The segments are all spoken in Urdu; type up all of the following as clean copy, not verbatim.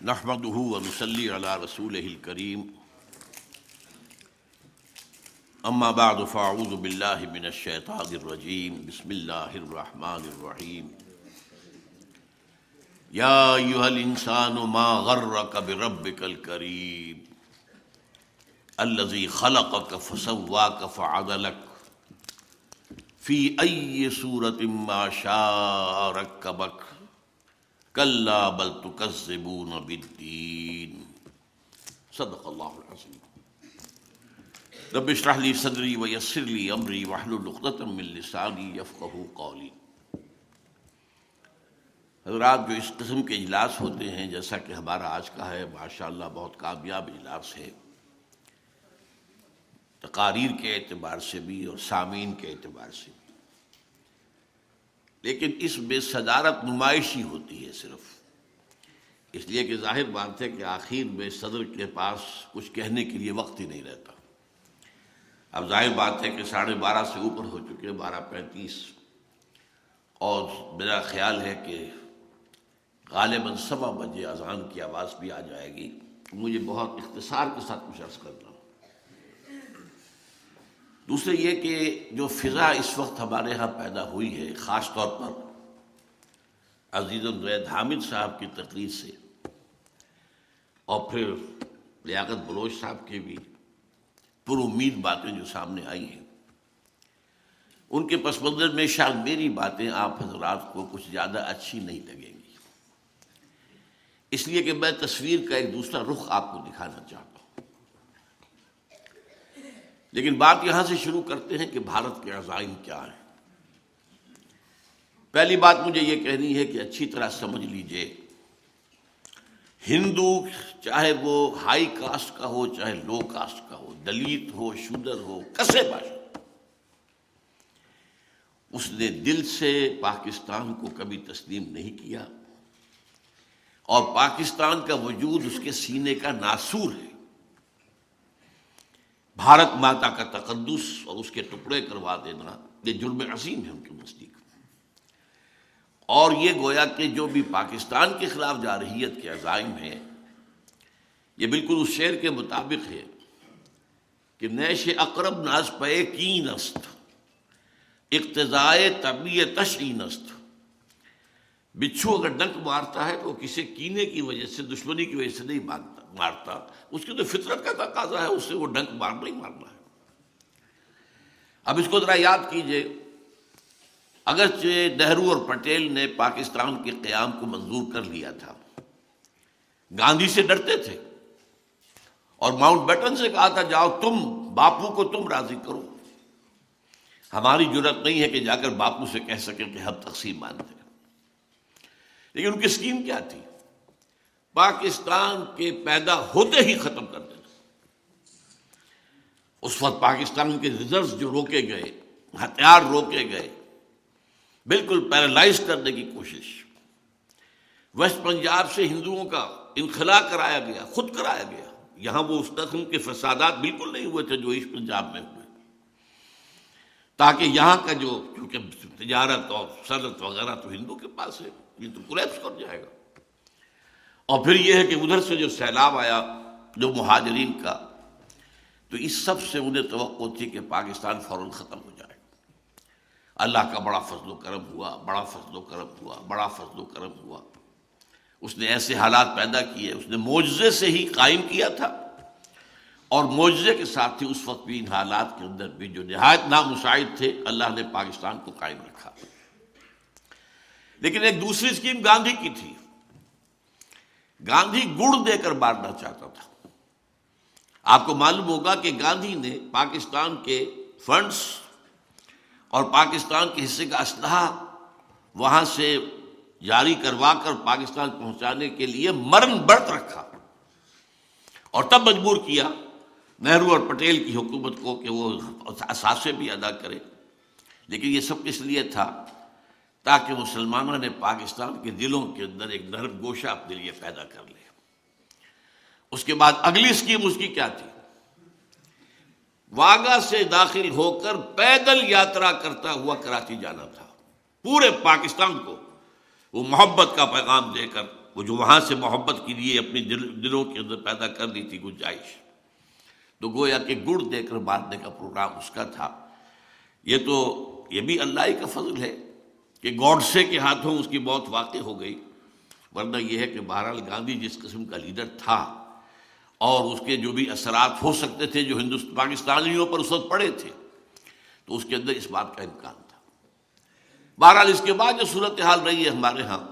نحمده ونصلي على رسوله الكريم اما بعد فاعوذ بالله من الشيطان الرجيم بسم الله الرحمن الرحيم يا أيها الإنسان ما غرك بربك الكريم الذي خلقك فسواك فعدلك في أي صورة ما شاء ركبك كلا بل تكذبون بالدين صدق الله العظيم رب اشرح لي صدري ويسر لي أمري واحلل عقدة من لساني يفقهوا قولي۔ حضرات، جو اس قسم کے اجلاس ہوتے ہیں جیسا کہ ہمارا آج کا ہے، ماشاءاللہ بہت کامیاب اجلاس ہے، تقاریر کے اعتبار سے بھی اور سامعین کے اعتبار سے بھی، لیکن اس میں صدارت نمائشی ہوتی ہے صرف اس لیے کہ ظاہر بات ہے کہ آخر میں صدر کے پاس کچھ کہنے کے لیے وقت ہی نہیں رہتا۔ اب ظاہر بات ہے کہ 12:30 سے اوپر ہو چکے، 12:35، اور میرا خیال ہے کہ غالباً 7 بجے اذان کی آواز بھی آ جائے گی۔ مجھے بہت اختصار کے ساتھ کچھ عرض کرنا ہوں۔ دوسرے یہ کہ جو فضا اس وقت ہمارے ہاں پیدا ہوئی ہے، خاص طور پر عزیز الزید حامد صاحب کی تقریر سے اور پھر لیاقت بلوچ صاحب کی بھی پر امید باتیں جو سامنے آئی ہیں، ان کے پس منظر میں شاید میری باتیں آپ حضرات کو کچھ زیادہ اچھی نہیں لگیں گی، اس لیے کہ میں تصویر کا ایک دوسرا رخ آپ کو دکھانا چاہتا ہوں۔ لیکن بات یہاں سے شروع کرتے ہیں کہ بھارت کے عزائم کیا ہیں۔ پہلی بات مجھے یہ کہنی ہے کہ اچھی طرح سمجھ لیجئے، ہندو چاہے وہ ہائی کاسٹ کا ہو چاہے لو کاسٹ کا ہو، دلت ہو شودر ہو، کسے باشد، اس نے دل سے پاکستان کو کبھی تسلیم نہیں کیا، اور پاکستان کا وجود اس کے سینے کا ناسور ہے۔ بھارت ماتا کا تقدس اور اس کے ٹکڑے کروا دینا یہ جرم عظیم ہے ان کے نزدیک، اور یہ گویا کہ جو بھی پاکستان کے خلاف جارحیت کے عزائم ہیں، یہ بالکل اس شعر کے مطابق ہے کہ نیش اقرب ناز پے کین است، اقتضائے طبیعتش این است۔ بچھو اگر ڈنک مارتا ہے تو وہ کسی کینے کی وجہ سے، دشمنی کی وجہ سے نہیں مارتا، اس کی تو فطرت کا تقاضا ہے، اس سے وہ ڈنک مارنا ہی مارنا ہے۔ اب اس کو ذرا یاد کیجئے، اگرچہ نہرو اور پٹیل نے پاکستان کے قیام کو منظور کر لیا تھا، گاندھی سے ڈرتے تھے اور ماؤنٹ بیٹن سے کہا تھا جاؤ تم باپو کو تم راضی کرو، ہماری جرأت نہیں ہے کہ جا کر باپو سے کہہ سکیں کہ ہم تقسیم مانتے ہیں۔ لیکن ان کی اسکیم کیا تھی؟ پاکستان کے پیدا ہوتے ہی ختم کر دینا۔ اس وقت پاکستان کے ریزروز جو روکے گئے، ہتھیار روکے گئے، بالکل پیرالائز کرنے کی کوشش۔ ویسٹ پنجاب سے ہندوؤں کا انخلا کرایا گیا، خود کرایا گیا۔ یہاں وہ اس قسم کے فسادات بالکل نہیں ہوئے تھے جو ایسٹ پنجاب میں ہوئے، تاکہ یہاں کا جو کیونکہ تجارت اور صنعت وغیرہ تو ہندو کے پاس ہے، یہ تو کولیپس کر جائے گا۔ اور پھر یہ ہے کہ ادھر سے جو سیلاب آیا جو مہاجرین کا، تو اس سب سے انہیں توقع تھی کہ پاکستان فوراً ختم ہو جائے۔ اللہ کا بڑا فضل و کرم ہوا، بڑا فضل و کرم ہوا، بڑا فضل و کرم ہوا۔ اس نے ایسے حالات پیدا کیے، اس نے معجزے سے ہی قائم کیا تھا، اور معجزے کے ساتھ ہی اس وقت بھی ان حالات کے اندر بھی جو نہایت نامساعد تھے، اللہ نے پاکستان کو قائم رکھا۔ لیکن ایک دوسری اسکیم گاندھی کی تھی۔ گاندھی گڑ دے کر مارنا چاہتا تھا۔ آپ کو معلوم ہوگا کہ گاندھی نے پاکستان کے فنڈز اور پاکستان کے حصے کا اسلحہ وہاں سے جاری کروا کر پاکستان پہنچانے کے لیے مرن برت رکھا، اور تب مجبور کیا نہرو اور پٹیل کی حکومت کو کہ وہ اثاثے بھی ادا کرے۔ لیکن یہ سب کس لیے تھا؟ تاکہ مسلمانوں نے پاکستان کے دلوں کے اندر ایک نرم گوشہ اپنے لیے پیدا کر لے۔ اس کے بعد اگلی اسکیم اس کی کیا تھی؟ واگا سے داخل ہو کر پیدل یاترا کرتا ہوا کراچی جانا تھا، پورے پاکستان کو وہ محبت کا پیغام دے کر وہ جو وہاں سے محبت کے لیے اپنی دلوں کے اندر پیدا کر لی تھی گنجائش، تو گویا کہ گڑ دے کر باندھنے کا پروگرام اس کا تھا۔ یہ بھی اللہ ہی کا فضل ہے کہ گوڈسے کے ہاتھوں اس کی موت واقع ہو گئی، ورنہ یہ ہے کہ بہرحال گاندھی جس قسم کا لیڈر تھا اور اس کے جو بھی اثرات ہو سکتے تھے جو پاکستانیوں پر اس وقت پڑے تھے، تو اس کے اندر اس بات کا امکان تھا۔ بہرحال اس کے بعد جو صورتحال رہی ہے ہمارے ہاں،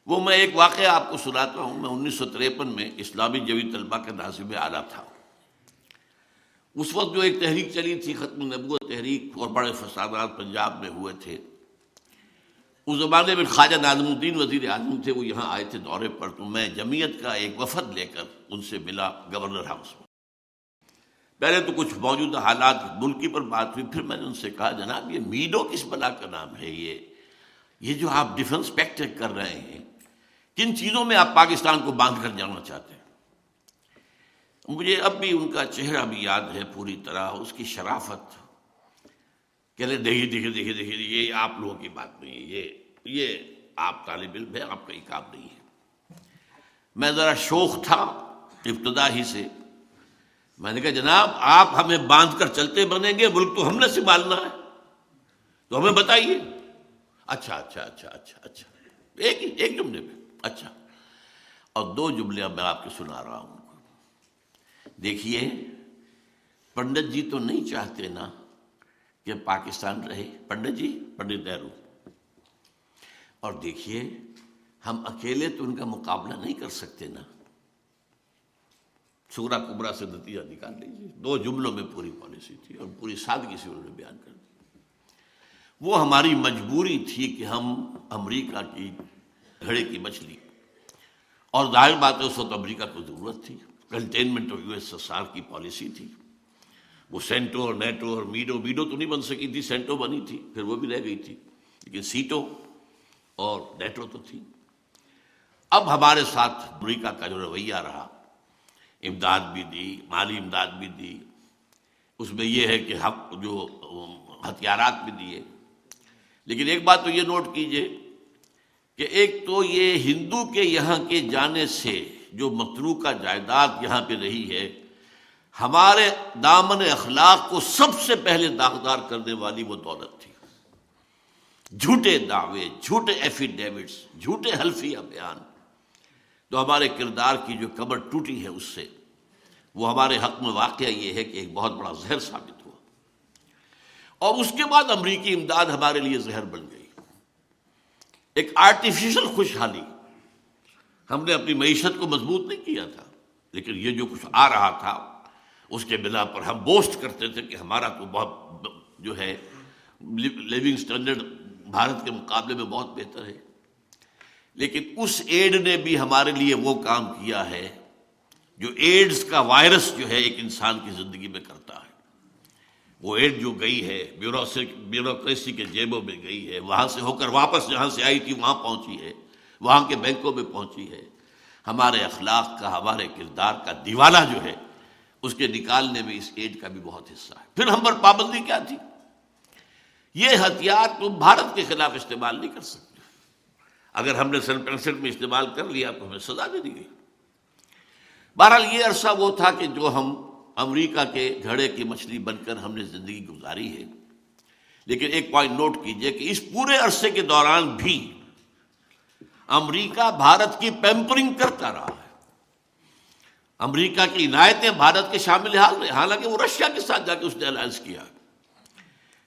وہ میں ایک واقعہ آپ کو سناتا ہوں۔ میں 1953 میں اسلامی جوی طلبہ کا ناظم اعلیٰ تھا۔ اس وقت جو ایک تحریک چلی تھی ختم نبوت تحریک، اور بڑے فسادات پنجاب میں ہوئے تھے۔ اس زمانے میں خواجہ ناظم الدین وزیر اعظم تھے، وہ یہاں آئے تھے دورے پر، تو میں جمعیت کا ایک وفد لے کر ان سے ملا گورنر ہاؤس میں۔ پہلے تو کچھ موجودہ حالات ملکی پر بات ہوئی، پھر میں نے ان سے کہا جناب یہ میڈو کس بلا کا نام ہے؟ یہ جو آپ ڈیفنس پیکٹ کر رہے ہیں، کن چیزوں میں آپ پاکستان کو باندھ کر جانا چاہتے ہیں؟ مجھے اب بھی ان کا چہرہ بھی یاد ہے پوری طرح، اس کی شرافت۔ کہ دیکھیے یہ آپ لوگوں کی بات نہیں ہے، یہ آپ طالب علم ہے، آپ کا ہی کام نہیں ہے۔ میں ذرا شوخ تھا ابتدا ہی سے، میں نے کہا جناب آپ ہمیں باندھ کر چلتے بنیں گے، ملک تو ہم نے سنبھالنا ہے، تو ہمیں بتائیے۔ اچھا ایک جملے میں اچھا، اور 2 جملے اب میں آپ کے سنا رہا ہوں۔ دیکھیے پنڈت جی تو نہیں چاہتے نا کہ پاکستان رہے، پنڈت جی، پنڈت نہرو، اور دیکھیے ہم اکیلے تو ان کا مقابلہ نہیں کر سکتے نا۔ سغرا کبرا سے نتیجہ نکال لیجیے، 2 جملوں میں پوری پالیسی تھی اور پوری سادگی سے انہوں نے بیان کر دی۔ وہ ہماری مجبوری تھی کہ ہم امریکہ کی گھڑے کی مچھلی، اور ظاہر بات ہے اس وقت امریکہ کو ضرورت تھی، کنٹینمنٹ آف USSR کی پالیسی تھی۔ وہ سینٹو اور نیٹو اور میڈو تو نہیں بن سکی تھی، سینٹو بنی تھی، پھر وہ بھی رہ گئی تھی، لیکن سیٹو اور نیٹو تو تھی۔ اب ہمارے ساتھ امریکہ کا جو رویہ رہا، امداد بھی دی، مالی امداد بھی دی، اس میں یہ ہے کہ جو ہتھیارات بھی دیے، لیکن ایک بات تو یہ نوٹ کیجئے کہ ایک تو یہ ہندو کے یہاں کے جانے سے جو متروکہ جائیداد یہاں پہ رہی ہے، ہمارے دامن اخلاق کو سب سے پہلے داغدار کرنے والی وہ دولت تھی۔ جھوٹے دعوے، جھوٹے ایفیڈیوٹس، جھوٹے حلفیہ بیان، تو ہمارے کردار کی جو کمر ٹوٹی ہے اس سے، وہ ہمارے حق میں واقعہ یہ ہے کہ ایک بہت بڑا زہر ثابت ہوا، اور اس کے بعد امریکی امداد ہمارے لیے زہر بن گئی۔ ایک آرٹیفیشل خوشحالی، ہم نے اپنی معیشت کو مضبوط نہیں کیا تھا، لیکن یہ جو کچھ آ رہا تھا اس کے بنا پر ہم بوسٹ کرتے تھے کہ ہمارا تو بہت جو ہے لیونگ سٹینڈرڈ بھارت کے مقابلے میں بہت بہتر ہے، لیکن اس ایڈ نے بھی ہمارے لیے وہ کام کیا ہے جو ایڈز کا وائرس جو ہے ایک انسان کی زندگی میں کرتا ہے۔ وہ ایڈ جو گئی ہے بیوروکریسی کے جیبوں میں گئی ہے، وہاں سے ہو کر واپس جہاں سے آئی تھی وہاں پہنچی ہے، وہاں کے بینکوں میں پہنچی ہے۔ ہمارے اخلاق کا، ہمارے کردار کا دیوالہ جو ہے اس کے نکالنے میں اس ایڈ کا بھی بہت حصہ ہے۔ پھر ہم پر پابندی کیا تھی؟ یہ ہتھیار تم بھارت کے خلاف استعمال نہیں کر سکتے، اگر ہم نے سن 65 میں استعمال کر لیا تو ہمیں سزا دے دی گئی۔ بہرحال یہ عرصہ وہ تھا کہ جو ہم امریکہ کے گھڑے کی مچھلی بن کر ہم نے زندگی گزاری ہے، لیکن ایک پوائنٹ نوٹ کیجئے کہ اس پورے عرصے کے دوران بھی امریکہ بھارت کی پیمپرنگ کرتا رہا ہے۔ امریکہ کی عنایتیں بھارت کے شامل حال رہے، حالانکہ وہ رشیا کے ساتھ جا کے اس نے الائنس کیا،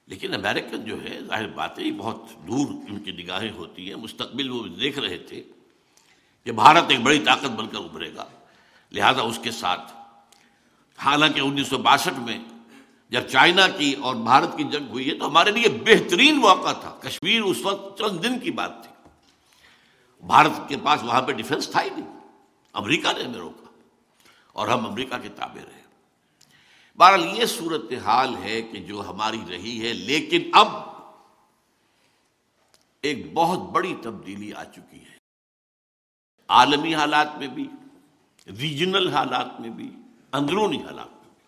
لیکن امریکن جو ہے ظاہر بات ہے بہت دور ان کی نگاہیں ہوتی ہیں، مستقبل وہ دیکھ رہے تھے کہ بھارت ایک بڑی طاقت بن کر ابھرے گا، لہذا اس کے ساتھ، حالانکہ 1962 میں جب چائنا کی اور بھارت کی جنگ ہوئی ہے تو ہمارے لیے بہترین موقع تھا۔ کشمیر اس وقت چند دن کی بات تھی، بھارت کے پاس وہاں پہ ڈیفنس تھا ہی نہیں، امریکہ نے ہمیں روکا اور ہم امریکہ کے تابع رہے۔ بہرحال یہ صورتحال ہے کہ جو ہماری رہی ہے، لیکن اب ایک بہت بڑی تبدیلی آ چکی ہے، عالمی حالات میں بھی، ریجنل حالات میں بھی، اندرونی حالات میں بھی۔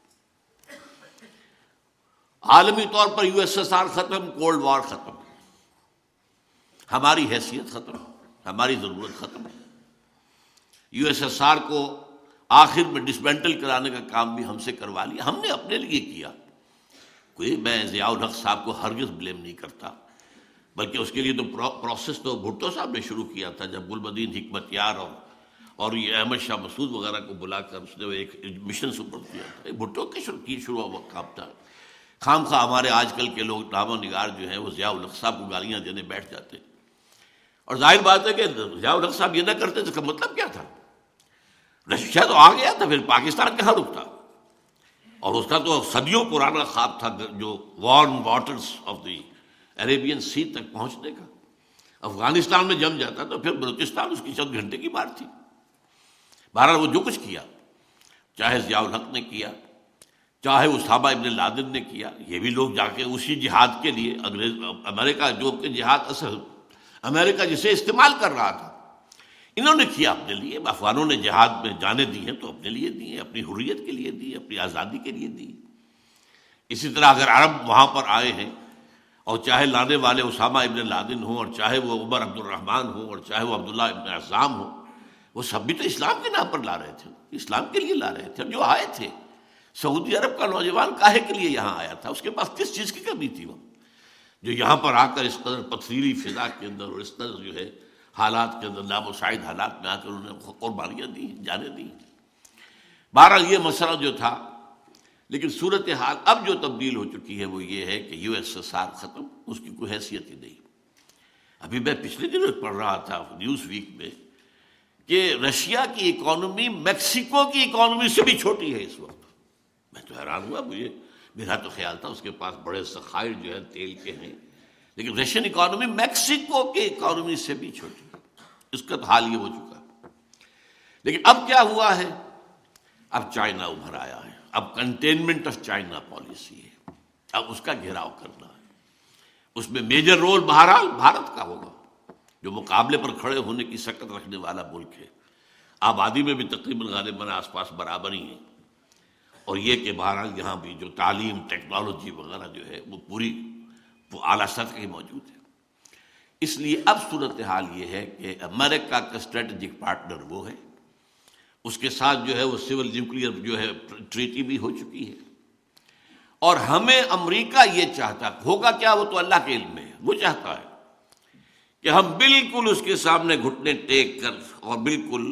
عالمی طور پر USSR ختم، کولڈ وار ختم، ہماری حیثیت ختم، ہماری ضرورت ختم ہے۔ یو ایس ایس آر کو آخر میں ڈسمینٹل کرانے کا کام بھی ہم سے کروا لیا، ہم نے اپنے لیے کیا۔ کوئی میں ضیاء الحق صاحب کو ہرگز بلیم نہیں کرتا، بلکہ اس کے لیے تو پروسیس تو بھٹو صاحب نے شروع کیا تھا، جب گلبدین حکمت یار اور یہ احمد شاہ مسعود وغیرہ کو بلا کر اس نے ایک مشن سپر کیا تھا۔ بھٹو کی شروع ہوا کام تھا۔ خام خواہ ہمارے آج کل کے لوگ نامہ نگار جو ہیں وہ ضیاء الحق صاحب کو گالیاں دینے بیٹھ جاتے، اور ظاہر بات ہے کہ ضیاء الحق صاحب یہ نہ کرتے تو اس کا مطلب کیا تھا؟ رشیا تو آ گیا تھا، پھر پاکستان کہاں رکتا؟ اور اس کا تو صدیوں پرانا خواب تھا جو warm waters of the Arabian sea تک پہنچنے کا۔ افغانستان میں جم جاتا تو پھر بلوچستان اس کی چند گھنٹے کی بات تھی۔ بہرحال وہ جو کچھ کیا، چاہے ضیاء الحق نے کیا، چاہے اسامہ ابن لادن نے کیا، یہ بھی لوگ جا کے اسی جہاد کے لیے امریکہ جو کہ جہاد اصل امریکہ جسے استعمال کر رہا تھا، انہوں نے کیا اپنے لیے۔ افغانوں نے جہاد میں جانیں دی ہیں تو اپنے لیے دی ہیں، اپنی حریت کے لیے دی، اپنی آزادی کے لیے دی۔ اسی طرح اگر عرب وہاں پر آئے ہیں، اور چاہے لانے والے اسامہ ابن لادن ہوں، اور چاہے وہ عمر عبد الرحمن ہوں، اور چاہے وہ عبداللہ ابن عزام ہوں، وہ سب بھی تو اسلام کے نام پر لا رہے تھے، اسلام کے لیے لا رہے تھے۔ جو آئے تھے، سعودی عرب کا نوجوان کاہے کے لیے یہاں آیا تھا؟ اس کے پاس کس چیز کی کمی تھی؟ وہ جو یہاں پر آ کر اس قدر پتھریلی فضا کے اندر اور اس قدر جو ہے حالات کے اندر نامساعد حالات میں آ کر انہوں نے قربانیاں دی، جانیں دی۔ بہرحال یہ مسئلہ جو تھا، لیکن صورتحال اب جو تبدیل ہو چکی ہے وہ یہ ہے کہ یو ایس ایس آر ختم، اس کی کوئی حیثیت ہی نہیں۔ ابھی میں پچھلے دنوں پڑھ رہا تھا نیوز ویک میں کہ رشیا کی اکانومی میکسیکو کی اکانومی سے بھی چھوٹی ہے اس وقت۔ میں تو حیران ہوا، میرا تو خیال تھا اس کے پاس بڑے ذخائر جو ہے تیل کے ہیں، لیکن رشین اکانومی میکسیکو کی اکانومی سے بھی چھوٹی ہے۔ اس کا تو حال یہ ہو چکا ہے۔ لیکن اب کیا ہوا ہے؟ اب چائنا ابھر آیا ہے، اب کنٹینمنٹ آف چائنا پالیسی ہے، اب اس کا گھیراؤ کرنا ہے۔ اس میں میجر رول بہرحال بھارت کا ہوگا، جو مقابلے پر کھڑے ہونے کی سکت رکھنے والا ملک ہے۔ آبادی میں بھی تقریباً غالباً آس پاس برابر ہی ہیں، اور یہ کہ بہرحال یہاں بھی جو تعلیم، ٹیکنالوجی وغیرہ جو ہے وہ پوری اعلیٰ سطح کی موجود ہے۔ اس لیے اب صورتحال یہ ہے کہ امریکہ کا اسٹریٹجک پارٹنر وہ ہے، اس کے ساتھ جو ہے وہ سول نیوکلیئر جو ہے ٹریٹی بھی ہو چکی ہے، اور ہمیں امریکہ یہ چاہتا ہوگا کیا، وہ تو اللہ کے علم میں ہے، وہ چاہتا ہے کہ ہم بالکل اس کے سامنے گھٹنے ٹیک کر اور بالکل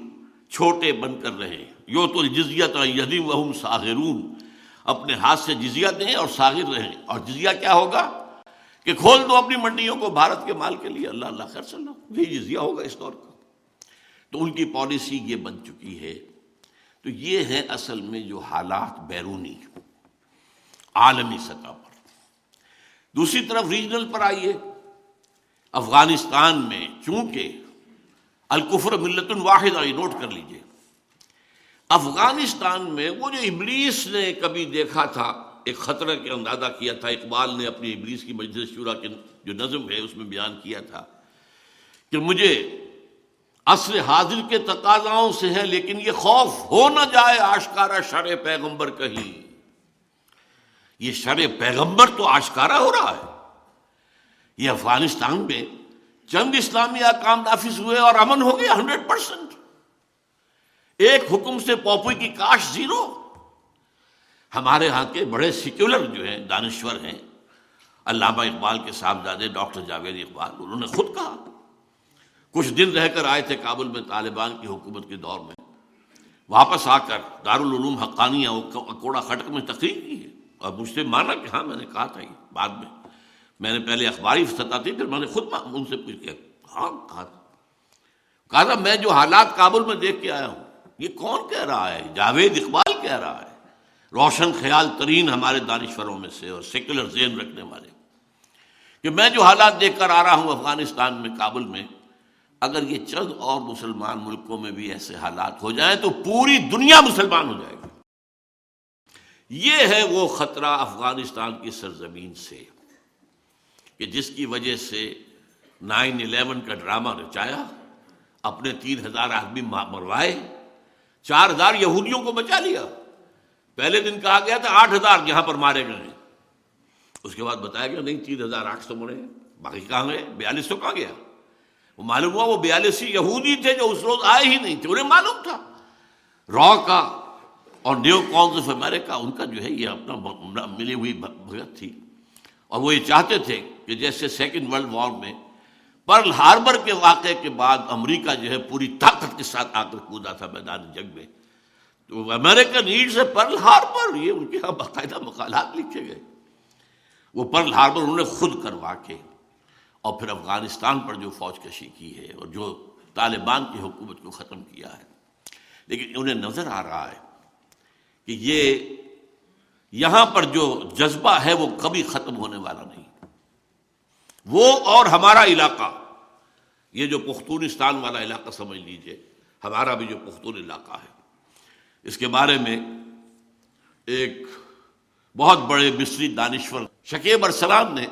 چھوٹے بن کر رہیں۔ یو تو جزیۃ یدیم وہم صاغرون، اپنے ہاتھ سے جزیہ دیں اور صاغر رہیں۔ اور جزیہ کیا ہوگا کہ کھول دو اپنی منڈیوں کو بھارت کے مال کے لیے، اللہ اللہ خیر صلی اللہ، یہی جزیہ ہوگا اس دور کا۔ تو ان کی پالیسی یہ بن چکی ہے۔ تو یہ ہے اصل میں جو حالات بیرونی عالمی سطح پر۔ دوسری طرف ریجنل پر آئیے، افغانستان میں چونکہ الکفر ملت واحدہ، یہ نوٹ کر لیجئے، افغانستان میں وہ جو ابلیس نے کبھی دیکھا تھا، ایک خطرہ کے اندازہ کیا تھا، اقبال نے اپنی ابلیس کی مجلس شورا کے جو نظم ہے اس میں بیان کیا تھا کہ مجھے عصر حاضر کے تقاضاؤں سے ہے، لیکن یہ خوف ہو نہ جائے آشکارا شرع پیغمبر کہیں۔ یہ شرع پیغمبر تو آشکارا ہو رہا ہے۔ یہ افغانستان میں چند اسلامی احکام نافذ ہوئے اور امن ہو گیا 100%۔ ایک حکم سے پوپوئی کی کاش زیرو۔ ہمارے ہاں کے بڑے سیکولر جو ہیں، دانشور ہیں، علامہ اقبال کے صاحبزادے ڈاکٹر جاوید اقبال، انہوں نے خود کہا، کچھ دن رہ کر آئے تھے کابل میں طالبان کی حکومت کے دور میں، واپس آ کر دارالعلوم حقانیہ اکوڑا خٹک میں تقریر کی ہے، اور مجھ سے مانا کہ ہاں میں نے کہا تھا، یہ بعد میں نے پہلے اخباری سطح تھی، پھر میں نے خود ان سے پوچھ کے ہاں کہا تھا میں جو حالات کابل میں دیکھ کے آیا ہوں، یہ کون کہہ رہا ہے؟ جاوید اقبال کہہ رہا ہے، روشن خیال ترین ہمارے دانشوروں میں سے اور سیکولر ذہن رکھنے والے، کہ میں جو حالات دیکھ کر آ رہا ہوں افغانستان میں، کابل میں، اگر یہ چند اور مسلمان ملکوں میں بھی ایسے حالات ہو جائیں تو پوری دنیا مسلمان ہو جائے گی۔ یہ ہے وہ خطرہ افغانستان کی سرزمین سے کہ جس کی وجہ سے 9/11 کا ڈرامہ رچایا، اپنے 3,000 آدمی مروائے، 4,000 یہودیوں کو بچا لیا۔ پہلے دن کہا گیا تھا 8,000 یہاں پر مارے گئے ہیں، اس کے بعد بتایا گیا نہیں 3,800 مرے ہیں، باقی کہاں گئے؟ 4200 کہاں گیا؟ وہ معلوم ہوا وہ 42 یہودی تھے جو اس روز آئے ہی نہیں تھے، انہیں معلوم تھا را کا اور نیو کانز آف امریکہ ان کا جو ہے یہ اپنا ملی ہوئی بھگت تھی، اور وہ یہ چاہتے تھے کہ جیسے سیکنڈ ورلڈ وار میں پرل ہاربر کے واقعے کے بعد امریکہ جو ہے پوری طاقت کے ساتھ آ کر کودا تھا میدان جنگ میں، تو امریکہ نیڈز ہے پرل ہاربر، یہ ان کے یہاں باقاعدہ مقالات لکھے گئے۔ وہ پرل ہاربر انہوں نے خود کروا کے اور پھر افغانستان پر جو فوج کشی کی ہے اور جو طالبان کی حکومت کو ختم کیا ہے، لیکن انہیں نظر آ رہا ہے کہ یہ یہاں پر جو جذبہ ہے وہ کبھی ختم ہونے والا نہیں۔ وہ اور ہمارا علاقہ، یہ جو پختونستان والا علاقہ سمجھ لیجئے، ہمارا بھی جو پختون علاقہ ہے، اس کے بارے میں ایک بہت بڑے مصری دانشور شکیب ارسلان نے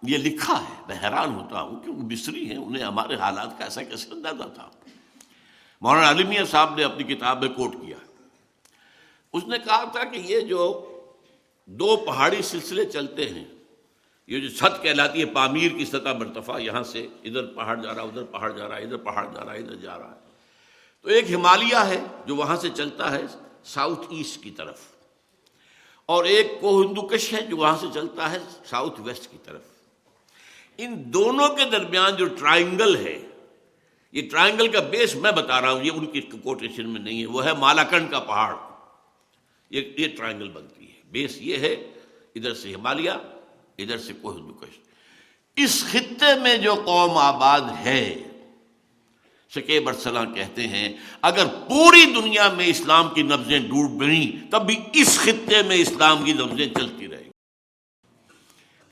یہ لکھا ہے۔ میں حیران ہوتا ہوں کہ وہ مصری ہیں، انہیں ہمارے حالات کا ایسا کیسے اندازہ تھا۔ مولانا علی میاں صاحب نے اپنی کتاب میں کوٹ کیا، اس نے کہا تھا کہ یہ جو دو پہاڑی سلسلے چلتے ہیں، یہ جو چھت کہلاتی ہے پامیر کی سطح مرتفع، یہاں سے ادھر پہاڑ جا رہا، ادھر پہاڑ جا رہا، ادھر پہاڑ جا رہا، ادھر جا رہا ہے، تو ایک ہمالیہ ہے جو وہاں سے چلتا ہے ساؤتھ ایسٹ کی طرف، اور ایک کوہ ہندوکش ہے جو وہاں سے چلتا ہے ساؤتھ ویسٹ کی طرف۔ ان دونوں کے درمیان جو ٹرائنگل ہے، یہ ٹرائنگل کا بیس میں بتا رہا ہوں، یہ ان کی کوٹیشن میں نہیں ہے، وہ ہے مالاکنڈ کا پہاڑ، یہ ٹرائنگل بنتی ہے، بیس یہ ہے، ادھر سے ہمالیہ، ادھر سے کوہ ہندوکش۔ اس خطے میں جو قوم آباد ہے، شکیب ارسلان کہتے ہیں اگر پوری دنیا میں اسلام کی نبضیں ڈوب گئیں تب بھی اس خطے میں اسلام کی نبضیں چلتی رہیں گی۔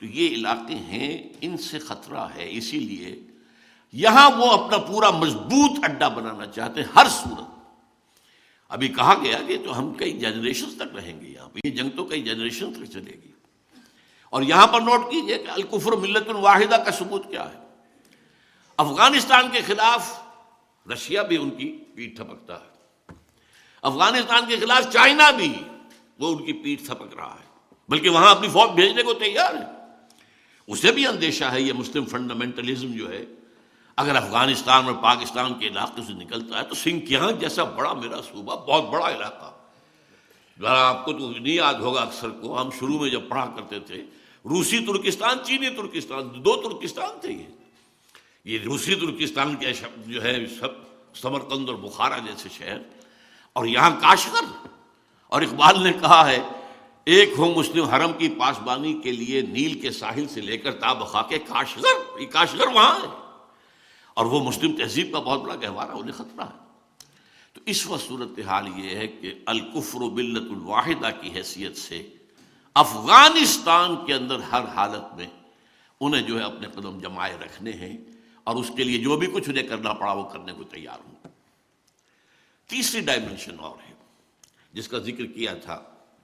تو یہ علاقے ہیں، ان سے خطرہ ہے، اسی لیے یہاں وہ اپنا پورا مضبوط اڈا بنانا چاہتے ہیں ہر صورت۔ ابھی کہا گیا کہ تو ہم کئی جنریشن تک رہیں گے یہاں پہ، یہ جنگ تو کئی جنریشن تک چلے گی۔ اور یہاں پر نوٹ کیجئے کہ الکفر ملت واحدہ کا ثبوت کیا ہے۔ افغانستان کے خلاف رشیا بھی ان کی پیٹھ تھپکتا ہے، افغانستان کے خلاف چائنا بھی وہ ان کی پیٹھ تھپک رہا ہے، بلکہ وہاں اپنی فوج بھیجنے کو تیار ہے۔ اسے بھی اندیشہ ہے یہ مسلم فنڈامنٹلزم جو ہے، اگر افغانستان اور پاکستان کے علاقے سے نکلتا ہے تو سنکیانگ جیسا بڑا میرا صوبہ، بہت بڑا علاقہ، ذرا آپ کو تو نہیں یاد ہوگا اکثر کو، ہم شروع میں جب پڑھا کرتے تھے روسی ترکستان، چینی ترکستان، دو ترکستان تھے یہ روسی ترکستان کے جو ہے سب سمرقند اور بخارا جیسے شہر، اور یہاں کاشغر، اور اقبال نے کہا ہے ایک ہو مسلم حرم کی پاسبانی کے لیے نیل کے ساحل سے لے کر تا بخاک کاشغر، یہ کاشغر وہاں ہے، اور وہ مسلم تہذیب کا بہت بڑا گہوارہ، انہیں خطرہ ہے۔ تو اس وقت صورتحال یہ ہے کہ الکفر ملت الواحدہ کی حیثیت سے افغانستان کے اندر ہر حالت میں انہیں جو ہے اپنے قدم جمائے رکھنے ہیں، اور اس کے لیے جو بھی کچھ انہیں کرنا پڑا وہ کرنے کو تیار ہوں۔ تیسری ڈائمنشن اور ہے جس کا ذکر کیا تھا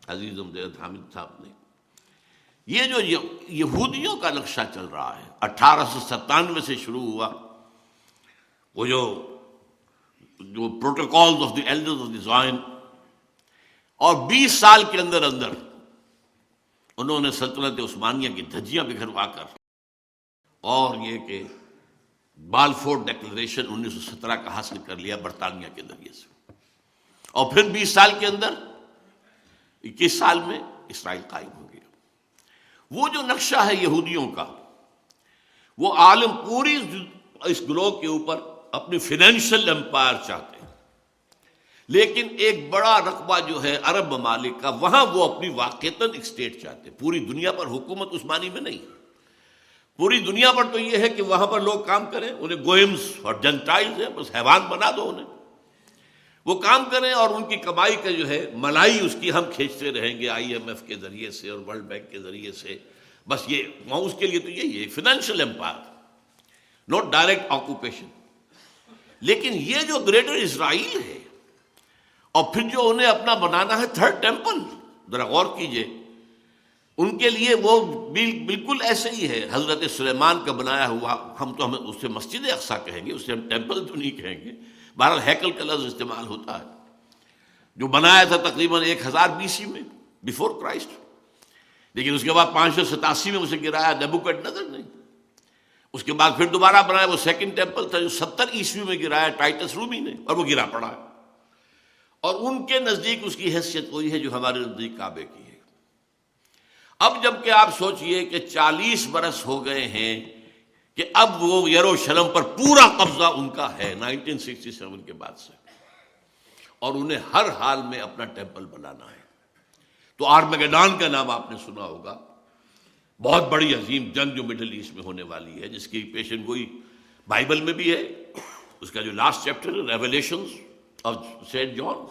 عزیز امجد حامد صاحب نے، یہ جو یہودیوں کا نقشہ چل رہا ہے 1897 سے شروع ہوا، وہ جو protocols of the elders of the Zion, اور 20 سال کے اندر اندر انہوں نے سلطنت عثمانیہ کی دھجیاں بکھروا کر، اور یہ کہ بالفور ڈیکلریشن 1917 کا حاصل کر لیا برطانیہ کے ذریعے سے، اور پھر 20 سال کے اندر 21 سال میں اسرائیل قائم ہو گیا۔ وہ جو نقشہ ہے یہودیوں کا، وہ عالم پوری اس گروہ کے اوپر اپنی فائنینشل امپائر چاہتے ہیں، لیکن ایک بڑا رقبہ جو ہے عرب ممالک کا، وہاں وہ اپنی واقعتاً ایک اسٹیٹ چاہتے ہیں۔ پوری دنیا پر حکومت عثمانی میں نہیں، پوری دنیا پر تو یہ ہے کہ وہاں پر لوگ کام کریں، انہیں گوئمز اور جنٹائلز ہیں، بس حیوان بنا دو انہیں، وہ کام کریں، اور ان کی کمائی کا جو ہے ملائی اس کی ہم کھینچتے رہیں گے IMF کے ذریعے سے اور ورلڈ بینک کے ذریعے سے، بس یہ وہاں اس کے لیے تو یہی ہے financial empire, not direct occupation. لیکن یہ جو گریٹر اسرائیل ہے، اور پھر جو انہیں اپنا بنانا ہے تھرڈ ٹیمپل، ذرا غور کیجئے، ان کے لیے وہ بالکل ایسے ہی ہے حضرت سلیمان کا بنایا ہوا، ہم اسے مسجد اقصیٰ کہیں گے، اسے ہم ٹیمپل تو نہیں کہیں گے، بہرحال ہیکل کا لفظ استعمال ہوتا ہے، جو بنایا تھا تقریباً 1000 BC میں بیفور کرائسٹ، لیکن اس کے بعد 587 میں اسے گرایا نیبوکڈ نظر نے۔ اس کے بعد پھر دوبارہ بنایا، وہ سیکنڈ ٹیمپل تھا جو 70 عیسوی میں گرایا ٹائٹس رومی نے، اور وہ گرا پڑا ہے، اور ان کے نزدیک اس کی حیثیت وہی ہے جو ہمارے نزدیک کعبے کی ہے۔ اب جب کہ آپ سوچئے کہ 40 برس ہو گئے ہیں کہ اب وہ یروشلم پر پورا قبضہ ان کا ہے 1967 کے بعد سے، اور انہیں ہر حال میں اپنا ٹیمپل بنانا ہے۔ تو آرمیگیڈون کا نام آپ نے سنا ہوگا، بہت بڑی عظیم جنگ جو مڈل ایسٹ میں ہونے والی ہے، جس کی پیشن گوئی بائبل میں بھی ہے، اس کا جو last chapter revelations of Saint جان،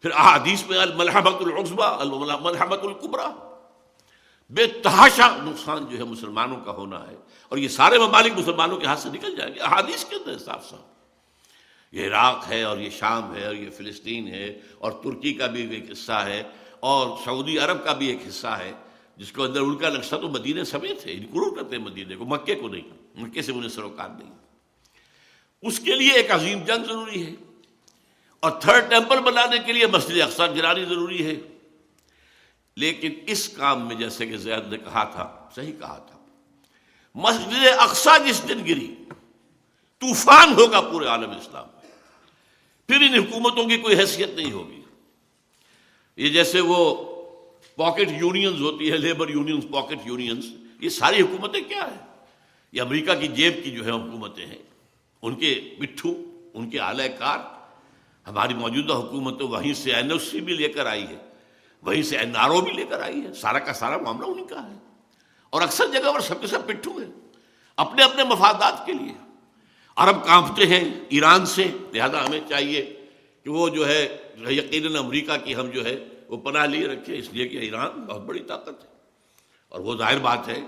پھر احادیث میں الملحمۃ العظمیٰ الملحمۃ الکبریٰ، بے تحاشا نقصان جو ہے مسلمانوں کا ہونا ہے، اور یہ سارے ممالک مسلمانوں کے ہاتھ سے نکل جائیں گے، احادیث کے اندر صاف صاف، یہ عراق ہے اور یہ شام ہے اور یہ فلسطین ہے اور ترکی کا بھی ایک حصہ ہے اور سعودی عرب کا بھی ایک حصہ ہے، جس کو اندر ان کا نقشہ تو مدینے سمیت ہے، انکلوڈ کرتے ہیں مدینے کو، مکے کو نہیں، مکے سے انہیں سروکار نہیں۔ اس کے لیے ایک عظیم جنگ ضروری ہے، اور تھرڈ ٹیمپل بنانے کے لیے مسجد اقصی گرانی ضروری ہے۔ لیکن اس کام میں جیسے کہ زید نے کہا تھا، صحیح کہا تھا، مسجد اقصی جس دن گری طوفان ہوگا پورے عالم اسلام میں، پھر ان حکومتوں کی کوئی حیثیت نہیں ہوگی۔ یہ جیسے وہ پاکٹ یونینز ہوتی ہے، لیبر یونینز، پاکٹ یونینز، یہ ساری حکومتیں کیا ہیں؟ یہ امریکہ کی جیب کی جو ہے حکومتیں ہیں، ان کے پٹھو، ان کے اعلی کار۔ ہماری موجودہ حکومت تو وہیں سے این او سی بھی لے کر آئی ہے، وہیں سے این آر او بھی لے کر آئی ہے، سارا کا سارا معاملہ انہیں کا ہے، اور اکثر جگہ پر سب کے سب پٹھو ہیں اپنے اپنے مفادات کے لیے۔ عرب کانپتے ہیں ایران سے، لہذا ہمیں چاہیے کہ وہ جو ہے یقیناً امریکہ کی ہم جو ہے وہ پناہ لیے رکھے، اس لیے کہ ایران بہت بڑی طاقت ہے، اور وہ ظاہر بات ہے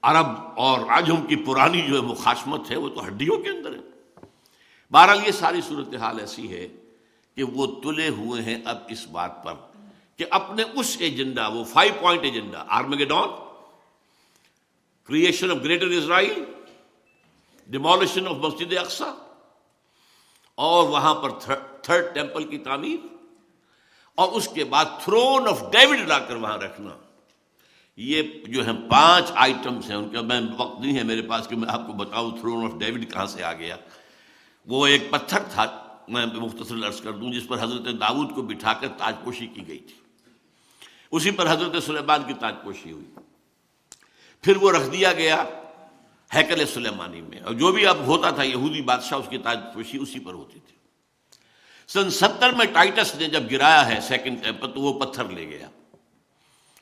عرب اور عجم کی پرانی جو ہے مخاصمت ہے وہ تو ہڈیوں کے اندر ہے۔ بہرحال یہ ساری صورتحال ایسی ہے کہ وہ تلے ہوئے ہیں اب اس بات پر کہ اپنے اس ایجنڈا، وہ 5 point agenda, Armageddon, creation of greater Israel, demolition of مسجد اقصی، اور وہاں پر تھرڈ ٹیمپل کی تعمیر، اور اس کے بعد تھرون آف ڈیوڈ لا کر وہاں رکھنا، یہ جو ہیں 5 آئٹمز ہیں۔ ان کا میں وقت نہیں ہے میرے پاس کہ میں آپ کو بتاؤں تھرون آف ڈیوڈ کہاں سے آ گیا۔ وہ ایک پتھر تھا، میں مختصر عرض کر دوں، جس پر حضرت داؤد کو بٹھا کر تاج پوشی کی گئی تھی، اسی پر حضرت سلیمان کی تاج پوشی ہوئی، پھر وہ رکھ دیا گیا ہیکل سلیمانی میں، اور جو بھی اب ہوتا تھا یہودی بادشاہ اس کی تاج پوشی اسی پر ہوتی تھی۔ سن 70 میں ٹائٹس نے جب گرایا ہے سیکنڈ ٹیمپل تو وہ پتھر لے گیا،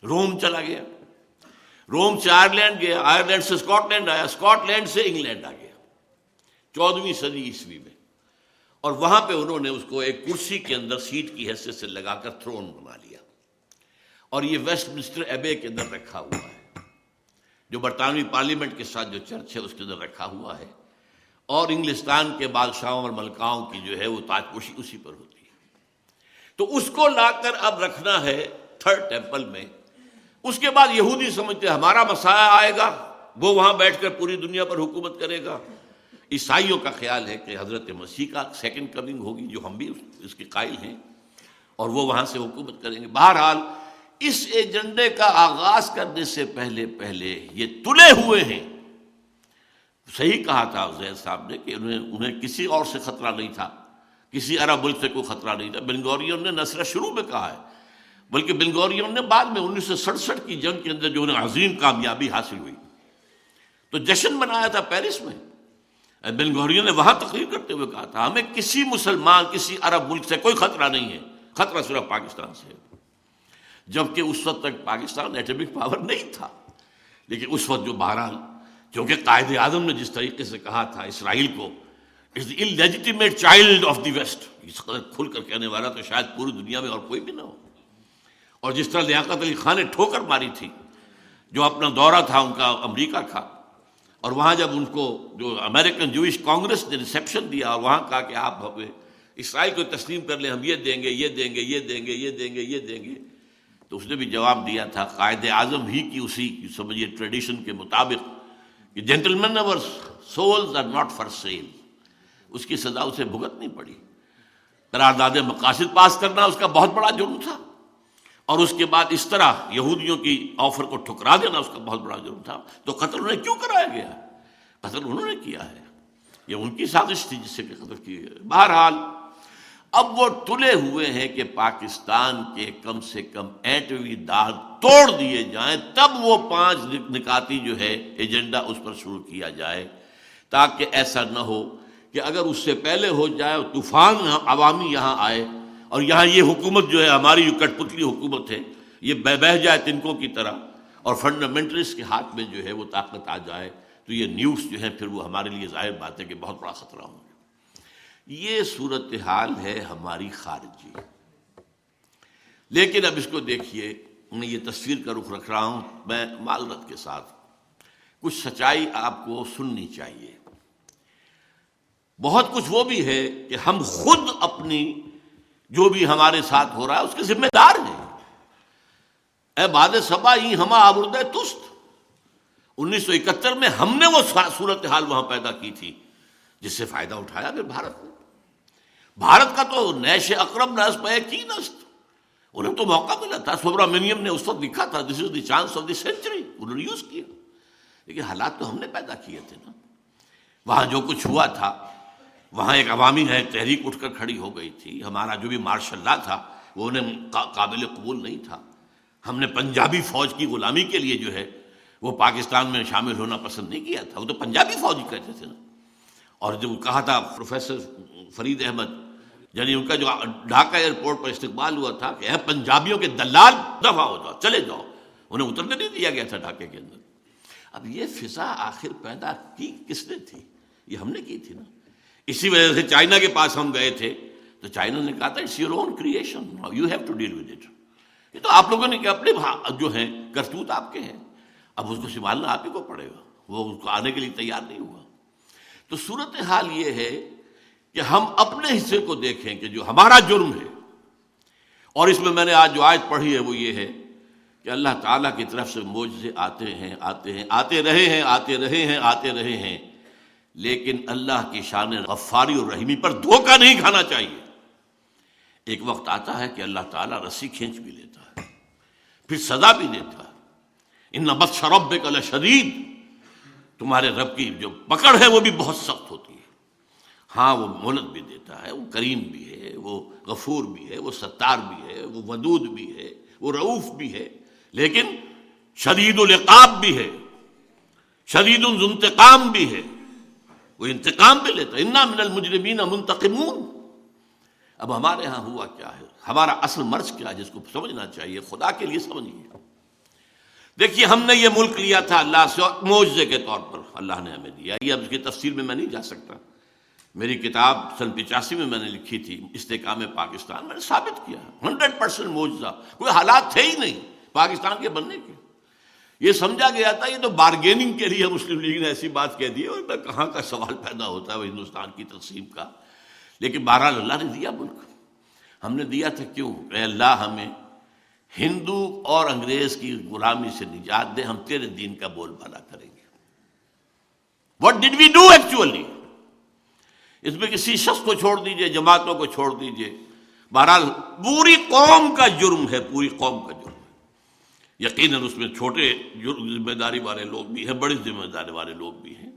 روم چلا گیا، روم سے آئرلینڈ گیا، آئرلینڈ سے اسکاٹ لینڈ آیا، اسکاٹ لینڈ سے انگلینڈ آ گیا 14ویں صدی عیسوی میں، اور وہاں پہ انہوں نے اس کو ایک کرسی کے اندر سیٹ کی حیثیت سے لگا کر تھرون بنا لیا، اور یہ ویسٹ منسٹر ایبے کے اندر رکھا ہوا ہے، جو برطانوی پارلیمنٹ کے ساتھ جو چرچ ہے اس کے اندر رکھا ہوا ہے، اور انگلستان کے بادشاہوں اور ملکاؤں کی جو ہے وہ تاج پوشی اسی پر ہوتی ہے۔ تو اس کو لا کر اب رکھنا ہے تھرڈ ٹیمپل میں۔ اس کے بعد یہودی سمجھتے ہیں ہمارا مسیح آئے گا، وہ وہاں بیٹھ کر پوری دنیا پر حکومت کرے گا۔ عیسائیوں کا خیال ہے کہ حضرت مسیح کا سیکنڈ کمنگ ہوگی، جو ہم بھی اس کے قائل ہیں، اور وہ وہاں سے حکومت کریں گے۔ بہرحال اس ایجنڈے کا آغاز کرنے سے پہلے یہ تلے ہوئے ہیں۔ صحیح کہا تھا زید صاحب نے کہ انہیں کسی اور سے خطرہ نہیں تھا، کسی عرب ملک سے کوئی خطرہ نہیں تھا۔ بن گورین نے نہ صرف شروع میں کہا ہے، بلکہ بن گورین نے بعد میں 1967 کی جنگ کے اندر جو انہیں عظیم کامیابی حاصل ہوئی تو جشن منایا تھا پیرس میں۔ بن گورین نے وہاں تقریر کرتے ہوئے کہا تھا ہمیں کسی مسلمان، کسی عرب ملک سے کوئی خطرہ نہیں ہے، خطرہ صرف پاکستان سے ہے۔ جبکہ اس وقت تک پاکستان ایٹمک پاور نہیں تھا، لیکن اس وقت جو بہرحال کیونکہ قائد اعظم نے جس طریقے سے کہا تھا اسرائیل کو it's the illegitimate child of the west, اس قدر کھل کر کہنے والا تو شاید پوری دنیا میں اور کوئی بھی نہ ہو۔ اور جس طرح لیاقت علی خان نے ٹھوکر ماری تھی، جو اپنا دورہ تھا ان کا امریکہ کا، اور وہاں جب ان کو جو امریکن جوئش کانگریس نے ریسیپشن دیا اور وہاں کہا کہ آپ اسرائیل کو تسلیم کر لیں، ہم یہ دیں گے، یہ دیں گے، یہ دیں گے، یہ دیں گے، یہ دیں گے، تو اس نے بھی جواب دیا تھا قائد اعظم ہی کی اسی سمجھیے ٹریڈیشن کے مطابق کہ gentlemen our souls are not for sale, اس کی سزا اسے بھگتنی پڑی۔ قرارداد مقاصد پاس کرنا اس کا بہت بڑا جرم تھا، اور اس کے بعد اس طرح یہودیوں کی آفر کو ٹھکرا دینا اس کا بہت بڑا جرم تھا۔ تو قتل انہیں کیوں کرایا گیا؟ قتل انہوں نے کیا ہے، یہ ان کی سازش تھی جس سے کہ قتل کی ہے۔ بہرحال اب وہ تلے ہوئے ہیں کہ پاکستان کے کم سے کم ایٹمی دار توڑ دیے جائیں، تب وہ 5 نکاتی جو ہے ایجنڈا اس پر شروع کیا جائے، تاکہ ایسا نہ ہو کہ اگر اس سے پہلے ہو جائے اور طوفان عوامی یہاں آئے اور یہاں یہ حکومت جو ہے ہماری جو کٹ پتلی حکومت ہے یہ بہہ جائے تنکوں کی طرح، اور فنڈامنٹلسٹ کے ہاتھ میں جو ہے وہ طاقت آ جائے، تو یہ نیوز جو ہے پھر وہ ہمارے لیے ظاہر بات ہے کہ بہت بڑا خطرہ ہوں گے۔ یہ صورتحال ہے ہماری خارجی۔ لیکن اب اس کو دیکھیے، میں یہ تصویر کا رخ رکھ رہا ہوں، میں معذرت کے ساتھ، کچھ سچائی آپ کو سننی چاہیے۔ بہت کچھ وہ بھی ہے کہ ہم خود اپنی جو بھی ہمارے ساتھ ہو رہا ہے اس کے ذمہ دار ہیں۔ اے باد صبا ہی ہما آبرد تست، 1971 میں ہم نے وہ صورتحال وہاں پیدا کی تھی جس سے فائدہ اٹھایا پھر بھارت نے۔ بھارت کا تو نیش اقرب نس پہ کی نست، انہیں تو موقع ملا تھا، سبرامنیم نے اس وقت لکھا تھا this is the chance of the century, انہوں نے یوز کیا، لیکن حالات تو ہم نے پیدا کیے تھے نا۔ وہاں جو کچھ ہوا تھا، وہاں ایک عوامی ہے تحریک اٹھ کر کھڑی ہو گئی تھی، ہمارا جو بھی مارشل لا تھا وہ انہیں قابل قبول نہیں تھا، ہم نے پنجابی فوج کی غلامی کے لیے جو ہے وہ پاکستان میں شامل ہونا پسند نہیں کیا تھا، وہ تو پنجابی فوج ہی کہتے تھے نا۔ اور جو کہا تھا پروفیسر فرید احمد، یعنی ان کا جو ڈھاکہ ایئرپورٹ پر استقبال ہوا تھا کہ اے پنجابیوں کے دلال دفع ہو جاؤ، چلے جاؤ، انہیں اترنے نہیں دیا گیا تھا ڈھاکے کے اندر۔ اب یہ فضا آخر پیدا کی کس نے تھی؟ یہ ہم نے کی تھی نا۔ اسی وجہ سے چائنا کے پاس ہم گئے تھے تو چائنا نے کہا تھا it's your own creation, you have to deal with it, یہ تو آپ لوگوں نے کہ اپنے جو ہیں کرتوت آپ کے ہیں، اب اس کو سنبھالنا آپ ہی کو پڑے گا، وہ اس کو آنے کے لیے تیار نہیں ہوا۔ تو صورتحال یہ ہے کہ ہم اپنے حصے کو دیکھیں کہ جو ہمارا جرم ہے، اور اس میں نے آج جو آیت پڑھی ہے وہ یہ ہے کہ اللہ تعالیٰ کی طرف سے معجزے آتے ہیں، آتے رہے ہیں، لیکن اللہ کی شان غفاری اور رحیمی پر دھوکہ نہیں کھانا چاہیے۔ ایک وقت آتا ہے کہ اللہ تعالیٰ رسی کھینچ بھی لیتا ہے، پھر سزا بھی دیتا ہے۔ ان بطش ربک لشدید، تمہارے رب کی جو پکڑ ہے وہ بھی بہت سخت ہوتی ہے۔ ہاں وہ مہلت بھی دیتا ہے، وہ کریم بھی ہے، وہ غفور بھی ہے، وہ ستار بھی ہے، وہ ودود بھی ہے، وہ رؤوف بھی ہے، لیکن شدید العقاب بھی ہے، شدید الانتقام بھی ہے، وہ انتقام بھی لیتا ہے۔ انا من المجرمین منتقمون۔ اب ہمارے ہاں ہوا کیا ہے، ہمارا اصل مرض کیا ہے جس کو سمجھنا چاہیے، خدا کے لیے سمجھیے۔ دیکھیے ہم نے یہ ملک لیا تھا اللہ سے معجزے کے طور پر، اللہ نے ہمیں دیا۔ یہ اب اس کی تفصیل میں نہیں جا سکتا، میری کتاب سن 85 میں نے لکھی تھی استحکام پاکستان، میں نے ثابت کیا 100% معجزہ، کوئی حالات تھے ہی نہیں پاکستان کے بننے کے۔ یہ سمجھا گیا تھا یہ تو بارگیننگ کے لیے مسلم لیگ نے ایسی بات کہہ دی، اور کہاں کا سوال پیدا ہوتا ہے وہ ہندوستان کی تقسیم کا۔ لیکن بہرحال اللہ نے دیا ملک، ہم نے دیا تھا کیوں؟ اے اللہ ہمیں ہندو اور انگریز کی غلامی سے نجات دے، ہم تیرے دین کا بول بالا کریں گے۔ What did we do actually? اس میں کسی شخص کو چھوڑ دیجئے، جماعتوں کو چھوڑ دیجئے، بہرحال پوری قوم کا جرم ہے، پوری قوم کا جرم ہے۔ یقیناً اس میں چھوٹے ذمہ داری والے لوگ بھی ہیں، بڑی ذمہ داری والے لوگ بھی ہیں،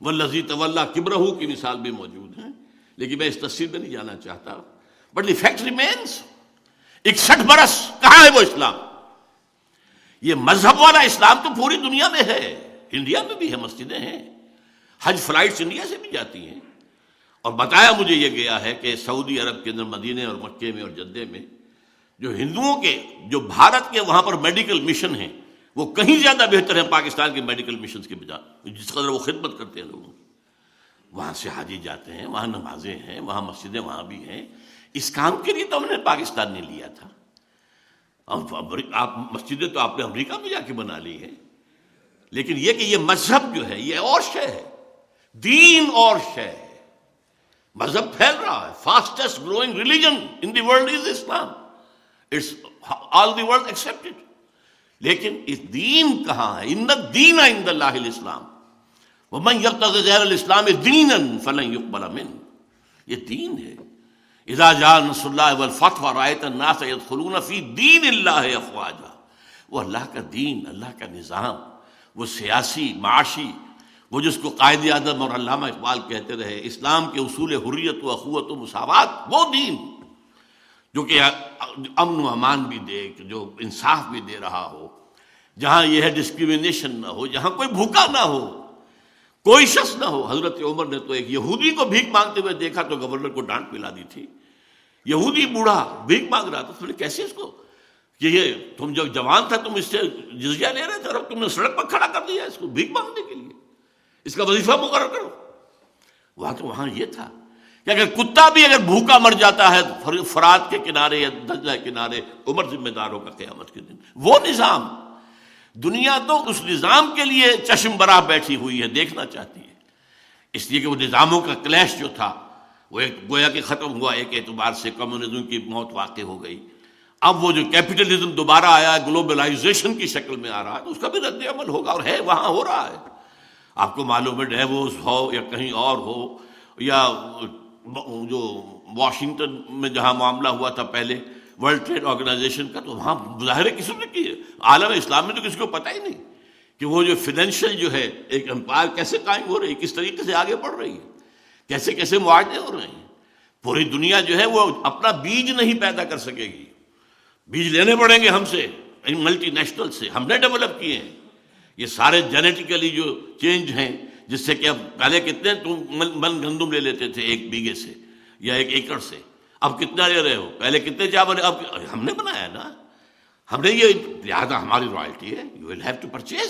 والذی تولی کبرہ کی مثال بھی موجود ہے، لیکن میں اس تفصیل میں نہیں جانا چاہتا۔ بٹ دی فیکٹ ریمینس، 61 برس کہاں ہے وہ اسلام؟ یہ مذہب والا اسلام تو پوری دنیا میں ہے، انڈیا میں بھی ہے، مسجدیں ہیں، حج فلائٹس انڈیا سے بھی جاتی ہیں، اور بتایا مجھے یہ گیا ہے کہ سعودی عرب کے اندر مدینے اور مکے میں اور جدے میں جو ہندوؤں کے، جو بھارت کے وہاں پر میڈیکل مشن ہیں وہ کہیں زیادہ بہتر ہیں پاکستان کے میڈیکل مشنز کے بجائے، جس قدر وہ خدمت کرتے ہیں لوگوں کی۔ وہاں سے حاجی جاتے ہیں، وہاں نمازیں ہیں، وہاں مسجدیں وہاں بھی ہیں۔ اس کام کے لیے تو ہم نے پاکستان نے لیا تھا۔ آپ مسجدیں تو آپ نے امریکہ میں جا کے بنا لی ہیں، لیکن یہ کہ یہ مذہب جو ہے یہ اور شے ہے، دین اور شے ہے۔ مذہب پھیل رہا ہے، fastest growing religion in the world is Islam, it's all the world expected, لیکن اس دین کہاں ہے؟ ان الدین عند اللہ الاسلام ومن یبتغی غیر الاسلام دینا فلن یقبل منہ، یہ دین ہے۔ اذا جاء نصر اللہ والفتح ورأیت الناس یدخلون فی دین اللہ افواجا، وہ اللہ کا دین، اللہ کا نظام، وہ سیاسی، معاشی وہ جس کو قائد اعظم اور علامہ اقبال کہتے رہے، اسلام کے اصول حریت و اخوت و مساوات، وہ دین جو کہ امن و امان بھی دے، جو انصاف بھی دے رہا ہو، جہاں یہ ہے ڈسکریمنیشن نہ ہو، جہاں کوئی بھوکا نہ ہو، کوئی شخص نہ ہو۔ حضرت عمر نے تو ایک یہودی کو بھیک مانگتے ہوئے دیکھا تو گورنر کو ڈانٹ پلا دی تھی۔ یہودی بوڑھا بھیک مانگ رہا تھا، تو کیسے اس کو کہ یہ تم جب جوان تھا تم اس سے جزیہ لے رہے تھے اور اب تم نے سڑک پر کھڑا کر دیا اس کو بھیک مانگنے کے لیے، اس کا وظیفہ مقرر کرو۔ وہاں یہ تھا کہ اگر کتا بھی اگر بھوکا مر جاتا ہے فرات کے کنارے یا دجلہ کے کنارے، عمر ذمہ دار ہوگا قیامت کے دن۔ وہ نظام، دنیا تو اس نظام کے لیے چشم براہ بیٹھی ہوئی ہے، دیکھنا چاہتی ہے، اس لیے کہ وہ نظاموں کا کلیش جو تھا وہ ایک گویا کہ ختم ہوا، ایک اعتبار سے کمیونزم کی موت واقع ہو گئی۔ اب وہ جو کیپٹلزم دوبارہ آیا ہے، گلوبلائزیشن کی شکل میں آ رہا ہے، تو اس کا بھی رد عمل ہوگا، اور ہے وہاں ہو رہا ہے۔ آپ کو معلوم ہے ڈیووس ہو یا کہیں اور ہو، یا جو واشنگٹن میں جہاں معاملہ ہوا تھا پہلے ورلڈ ٹریڈ آرگنائزیشن کا، تو وہاں ظاہر کسی نے کی ہے، عالم اسلام میں تو کسی کو پتہ ہی نہیں کہ وہ جو فائنینشیل جو ہے ایک امپائر کیسے قائم ہو رہی ہے، کس طریقے سے آگے بڑھ رہی ہے، کیسے کیسے معاہدے ہو رہے ہیں۔ پوری دنیا جو ہے وہ اپنا بیج نہیں پیدا کر سکے گی، بیج لینے پڑیں گے ہم سے، ملٹی نیشنل سے، ہم نے ڈیولپ کیے ہیں یہ سارے جینیٹیکلی جو چینج ہیں، جس سے کہ اب پہلے کتنے تم من گندم لے لیتے تھے ایک بیگھے سے یا ایک ایکڑ سے، اب کتنا لے رہے ہو؟ پہلے کتنے چاول، اب ہم نے بنایا نا، ہم نے یہ، لہٰذا ہماری رائلٹی ہے، you will have to purchase,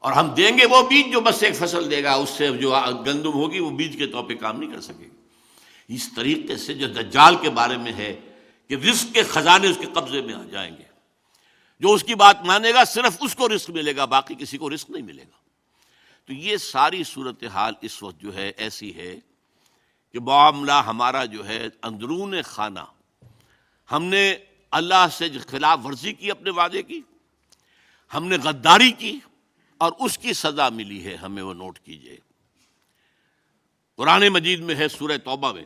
اور ہم دیں گے وہ بیج جو بس ایک فصل دے گا، اس سے جو گندم ہوگی وہ بیج کے طور پہ کام نہیں کر سکے گی۔ اس طریقے سے جو دجال کے بارے میں ہے کہ رزق کے خزانے اس کے قبضے میں آ جائیں گے، جو اس کی بات مانے گا صرف اس کو رزق ملے گا، باقی کسی کو رزق نہیں ملے گا۔ تو یہ ساری صورتحال اس وقت جو ہے ایسی ہے کہ معاملہ ہمارا جو ہے اندرون خانہ، ہم نے اللہ سے خلاف ورزی کی، اپنے وعدے کی، ہم نے غداری کی، اور اس کی سزا ملی ہے ہمیں، وہ نوٹ کیجئے۔ قرآن مجید میں ہے سورہ توبہ میں،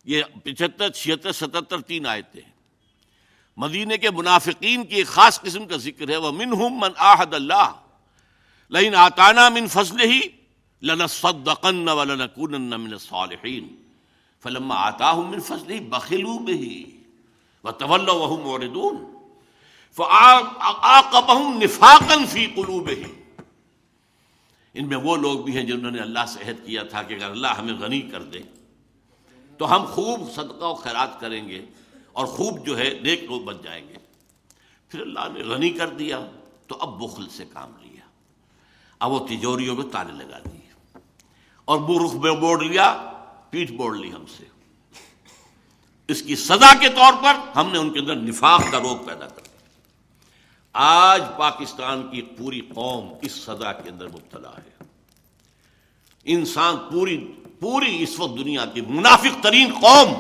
یہ 75 76 77 3 آیتیں ہیں۔ مدینے کے منافقین کی ایک خاص قسم کا ذکر ہے، وَمِنْهُمْ مَنْ عَاهَدَ اللَّهَ لَئِنْ آتَانَا مِنْ فَضْلِهِ لَنَصَّدَّقَنَّ وَلَنَكُونَنَّ مِنَ الصَّالِحِينَ فَلَمَّا آتَاهُم مِنْ فَضْلِهِ بَخِلُوا بِهِ وَتَوَلَّوْا وَهُمْ مُعْرِضُونَ فَعَاقَبَهُمْ نِفَاقًا فِي قُلُوبِهِمْ۔ ان میں وہ لوگ بھی ہیں جنہوں نے اللہ سے عہد کیا تھا کہ اگر اللہ ہمیں غنی کر دے تو ہم خوب صدقہ و خیرات کریں گے اور خوب جو ہے نیک لوگ بن جائیں گے۔ پھر اللہ نے غنی کر دیا تو اب بخل سے کام لیا، اب وہ تجوریوں کو تالے لگا دیے اور وہ رخ میں موڑ لیا، پیٹھ موڑ لی ہم سے۔ اس کی سزا کے طور پر ہم نے ان کے اندر نفاق کا روگ پیدا کر دیا۔ آج پاکستان کی پوری قوم اس سزا کے اندر مبتلا ہے۔ انسان پوری اس وقت دنیا کی منافق ترین قوم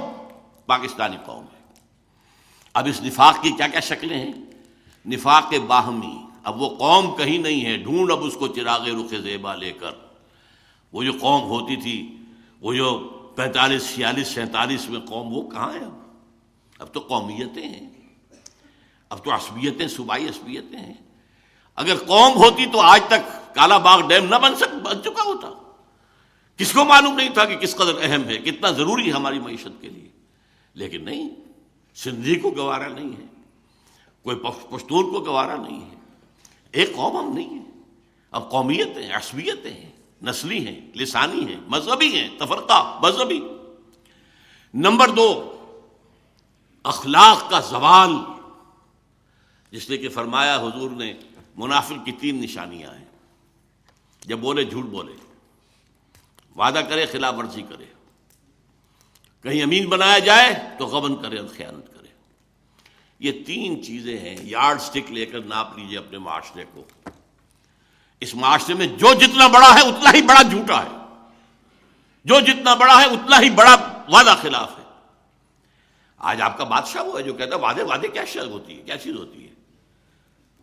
پاکستانی قوم ہے۔ اب اس نفاق کی کیا کیا شکلیں ہیں؟ نفاق باہمی، اب وہ قوم کہیں نہیں ہے، ڈھونڈ اب اس کو چراغ رخ زیبا لے کر۔ وہ جو قوم ہوتی تھی، وہ جو 45 46 47 میں قوم، وہ کہاں ہے اب تو قومیتیں ہیں، اب تو عصبیتیں، صوبائی عصبیتیں ہیں۔ اگر قوم ہوتی تو آج تک کالا باغ ڈیم نہ بن چکا ہوتا۔ کس کو معلوم نہیں تھا کہ کس قدر اہم ہے، کتنا ضروری ہے ہماری معیشت کے لیے؟ لیکن نہیں، سندھی کو گوارا نہیں ہے، کوئی پشتون کو گوارا نہیں ہے، ایک قوم ہم نہیں ہے۔ اب قومیتیں ہیں، عصبیتیں ہیں، نسلی ہیں، لسانی ہیں، مذہبی ہیں، تفرقہ مذہبی۔ نمبر 2، اخلاق کا زوال، جس نے کہ فرمایا حضور نے منافق کی 3 نشانیاں ہیں۔ جب بولے جھوٹ بولے، وعدہ کرے خلاف ورزی کرے، کہیں امین بنایا جائے تو غبن کرے اور خیانت کرے۔ یہ 3 چیزیں ہیں، یارڈ سٹک لے کر ناپ لیجئے اپنے معاشرے کو۔ اس معاشرے میں جو جتنا بڑا ہے اتنا ہی بڑا جھوٹا ہے، جو جتنا بڑا ہے اتنا ہی بڑا وعدہ خلاف ہے۔ آج آپ کا بادشاہ وہ ہے جو کہتا ہے وعدے کیا شے ہوتی ہے، کیا چیز ہوتی ہے؟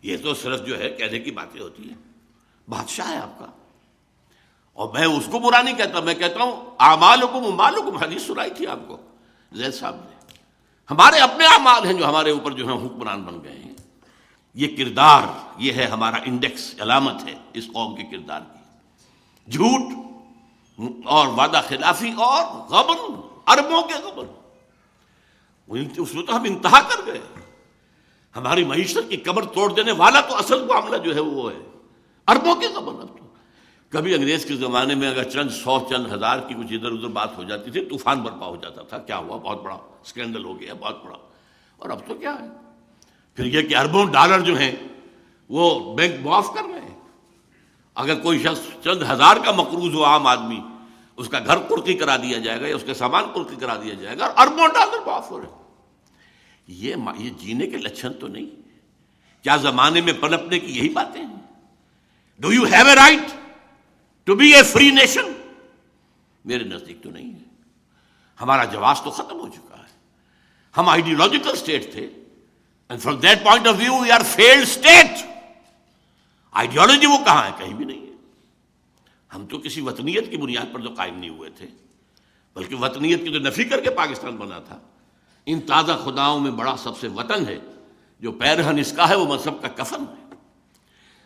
یہ تو صرف جو ہے کہنے کی باتیں ہوتی ہیں۔ بادشاہ ہے آپ کا، اور میں اس کو برا نہیں کہتا، میں کہتا ہوں اعمالکم اموالکم، حدیث سنائی تھی آپ کو زید صاحب نے۔ ہمارے اپنے اعمال ہیں جو ہمارے اوپر جو ہیں حکمران بن گئے ہیں۔ یہ کردار، یہ ہے ہمارا انڈیکس، علامت ہے اس قوم کے کردار کی۔ جھوٹ اور وعدہ خلافی اور غبن، اربوں کے غبن، اس میں تو ہم انتہا کر گئے. ہماری معیشت کی کمر توڑ دینے والا تو اصل معاملہ جو ہے وہ ہے اربوں کے غبن. اب تو کبھی انگریز کے زمانے میں اگر چند سو چند ہزار کی کچھ ادھر ادھر بات ہو جاتی تھی طوفان برپا ہو جاتا تھا، کیا ہوا، بہت بڑا اسکینڈل ہو گیا، بہت بڑا. اور اب تو کیا ہے، پھر یہ کہ اربوں ڈالر جو ہیں وہ بینک معاف کر رہے ہیں. اگر کوئی شخص چند ہزار کا مقروض ہو عام آدمی، اس کا گھر قرقی کرا دیا جائے گا یا اس کے سامان قرقی کرا دیا جائے گا، اور اربوں ڈالر معاف ہو رہے ہیں. یہ جینے کے لچھن تو نہیں. کیا زمانے میں پنپنے کی یہی باتیں ہیں؟ Do you have a right to be a free nation? میرے نزدیک تو نہیں ہے. ہمارا جواز تو ختم ہو چکا ہے. ہم آئیڈیولوجیکل اسٹیٹ تھے، and from that point of view we are failed state. Ideology وہ کہاں ہے؟ کہیں بھی نہیں ہے. ہم تو کسی وطنیت کی بنیاد پر تو قائم نہیں ہوئے تھے، بلکہ وطنیت کی تو نفی کر کے پاکستان بنا تھا. ان تازہ خداؤں میں بڑا سب سے وطن ہے، جو پیرہن اس کا ہے وہ مذہب کا کفن ہے.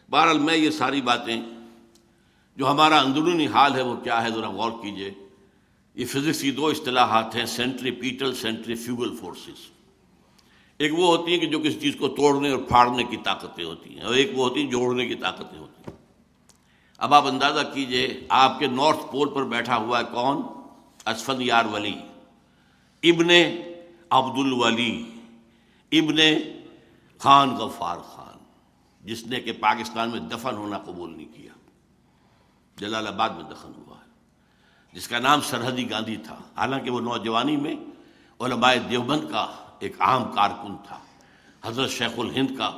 بہرحال میں یہ ساری باتیں، جو ہمارا اندرونی حال ہے وہ کیا ہے ذرا غور کیجئے. یہ فزکس کی دو اصطلاحات ہیں، سینٹریپیٹل سینٹریفیوگل فورسز. ایک وہ ہوتی ہیں کہ جو کسی چیز کو توڑنے اور پھاڑنے کی طاقتیں ہوتی ہیں، اور ایک وہ ہوتی ہیں جوڑنے کی طاقتیں ہوتی ہیں. اب آپ اندازہ کیجئے، آپ کے نارتھ پول پر بیٹھا ہوا ہے کون؟ اسفندیار ولی ابن عبد الولی ابن خان غفار خان، جس نے کہ پاکستان میں دفن ہونا قبول نہیں کیا، جلال آباد میں دفن ہوا ہے، جس کا نام سرحدی گاندھی تھا. حالانکہ وہ نوجوانی میں علماء دیوبند کا ایک عام کارکن تھا. حضرت شیخ الہند کا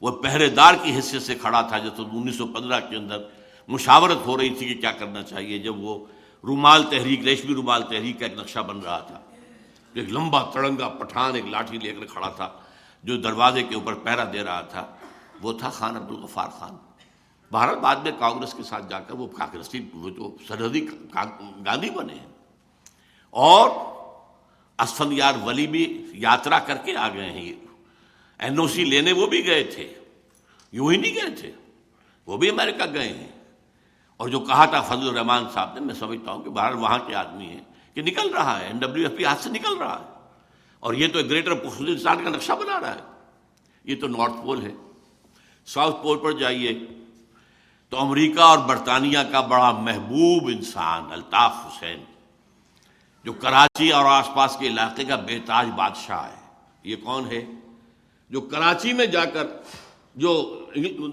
وہ پہرے دار کی حیثیت سے کھڑا تھا جب 1915 کے اندر مشاورت ہو رہی تھی کہ کیا کرنا چاہیے، جب وہ رومال تحریک، ریشمی رومال تحریک کا ایک نقشہ بن رہا تھا. ایک لمبا تڑنگا پٹھان ایک لاٹھی لے کر کھڑا تھا جو دروازے کے اوپر پہرا دے رہا تھا، وہ تھا خان عبد الغفار خان. بہرحال بعد میں کانگریس کے ساتھ جا کر وہ کانگریسی، وہ تو سرحدی گاندھی بنے ہیں. اور اسفندیار ولی بھی یاترا کر کے آ گئے ہیں. این او سی لینے وہ بھی گئے تھے، یوں ہی نہیں گئے تھے، وہ بھی امریکہ گئے ہیں. اور جو کہا تھا فضل الرحمان صاحب نے، میں سمجھتا ہوں کہ بہرحال وہاں کے آدمی ہیں کہ نکل رہا ہے، NWFP ہاتھ سے نکل رہا ہے. اور یہ تو گریٹر خصوصیات کا نقشہ بنا رہا ہے. یہ تو نارتھ پول ہے. ساؤتھ پول پر جائیے تو امریکہ اور برطانیہ کا بڑا محبوب انسان الطاف حسین، جو کراچی اور آس پاس کے علاقے کا بے تاج بادشاہ ہے. یہ کون ہے؟ جو کراچی میں جا کر، جو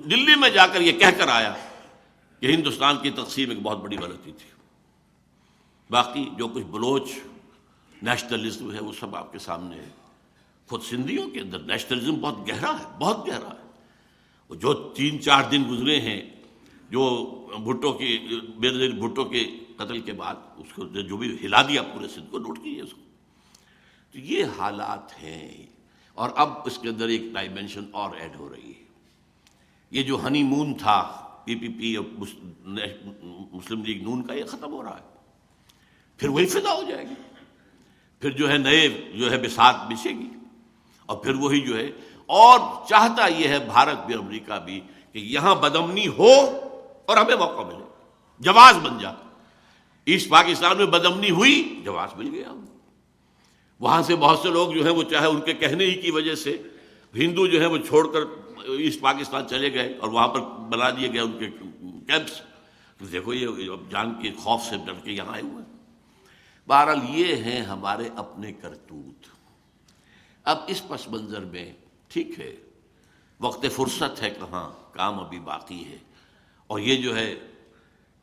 دلی میں جا کر یہ کہہ کر آیا کہ ہندوستان کی تقسیم ایک بہت بڑی غلطی تھی. باقی جو کچھ بلوچ نیشنلزم ہے وہ سب آپ کے سامنے ہے. خود سندھیوں کے اندر نیشنلزم بہت گہرا ہے، بہت گہرا ہے. وہ جو 3-4 دن گزرے ہیں، جو بھٹو کی، بینظیر بھٹو کے قتل کے بعد اس کو جو بھی ہلا دیا پورے سندھ کو، نوٹ کیجیے اس کو. تو یہ حالات ہیں. اور اب اس کے اندر ایک ڈائمنشن اور ایڈ ہو رہی ہے. یہ جو ہنی مون تھا PPP اور مسلم لیگ نون کا، یہ ختم ہو رہا ہے. پھر وہی فضا ہو جائے گی، پھر جو ہے نئے جو ہے بساط بچھے گی، اور پھر وہی جو ہے. اور چاہتا یہ ہے بھارت بھی، امریکہ بھی، کہ یہاں بدامنی ہو اور ہمیں موقع ملے، جواز بن جا. ایسٹ پاکستان میں بدامنی ہوئی، جواز مل گیا. وہاں سے بہت سے لوگ جو ہیں وہ چاہے ان کے کہنے ہی کی وجہ سے ہندو جو ہیں وہ چھوڑ کر ایسٹ پاکستان چلے گئے اور وہاں پر بنا دیے گئے ان کے کیمپس. تو دیکھو یہ جان کے خوف سے ڈر کے یہاں آئے ہوئے. بہرحال یہ ہیں ہمارے اپنے کرتوت. اب اس پس منظر میں ٹھیک ہے، وقت فرصت ہے کہاں، کام ابھی باقی ہے. اور یہ جو ہے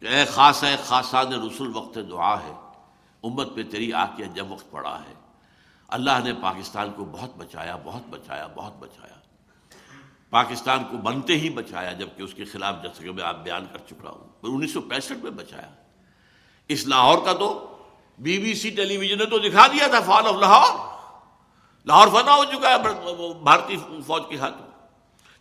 اے خاص ہے خاصان رسول، وقت دعا ہے، امت پہ تیری آ کے جب وقت پڑا ہے. اللہ نے پاکستان کو بہت بچایا، بہت بچایا، بہت بچایا. پاکستان کو بنتے ہی بچایا، جبکہ اس کے خلاف جیسے کہ میں آپ بیان کر چکا ہوں 1965 میں بچایا. اس لاہور کا تو BBC ٹیلی ویژن نے تو دکھا دیا تھا، فال آف لاہور. لاہور فتح ہو چکا ہے بھارتی فوج کے ہاتھوں.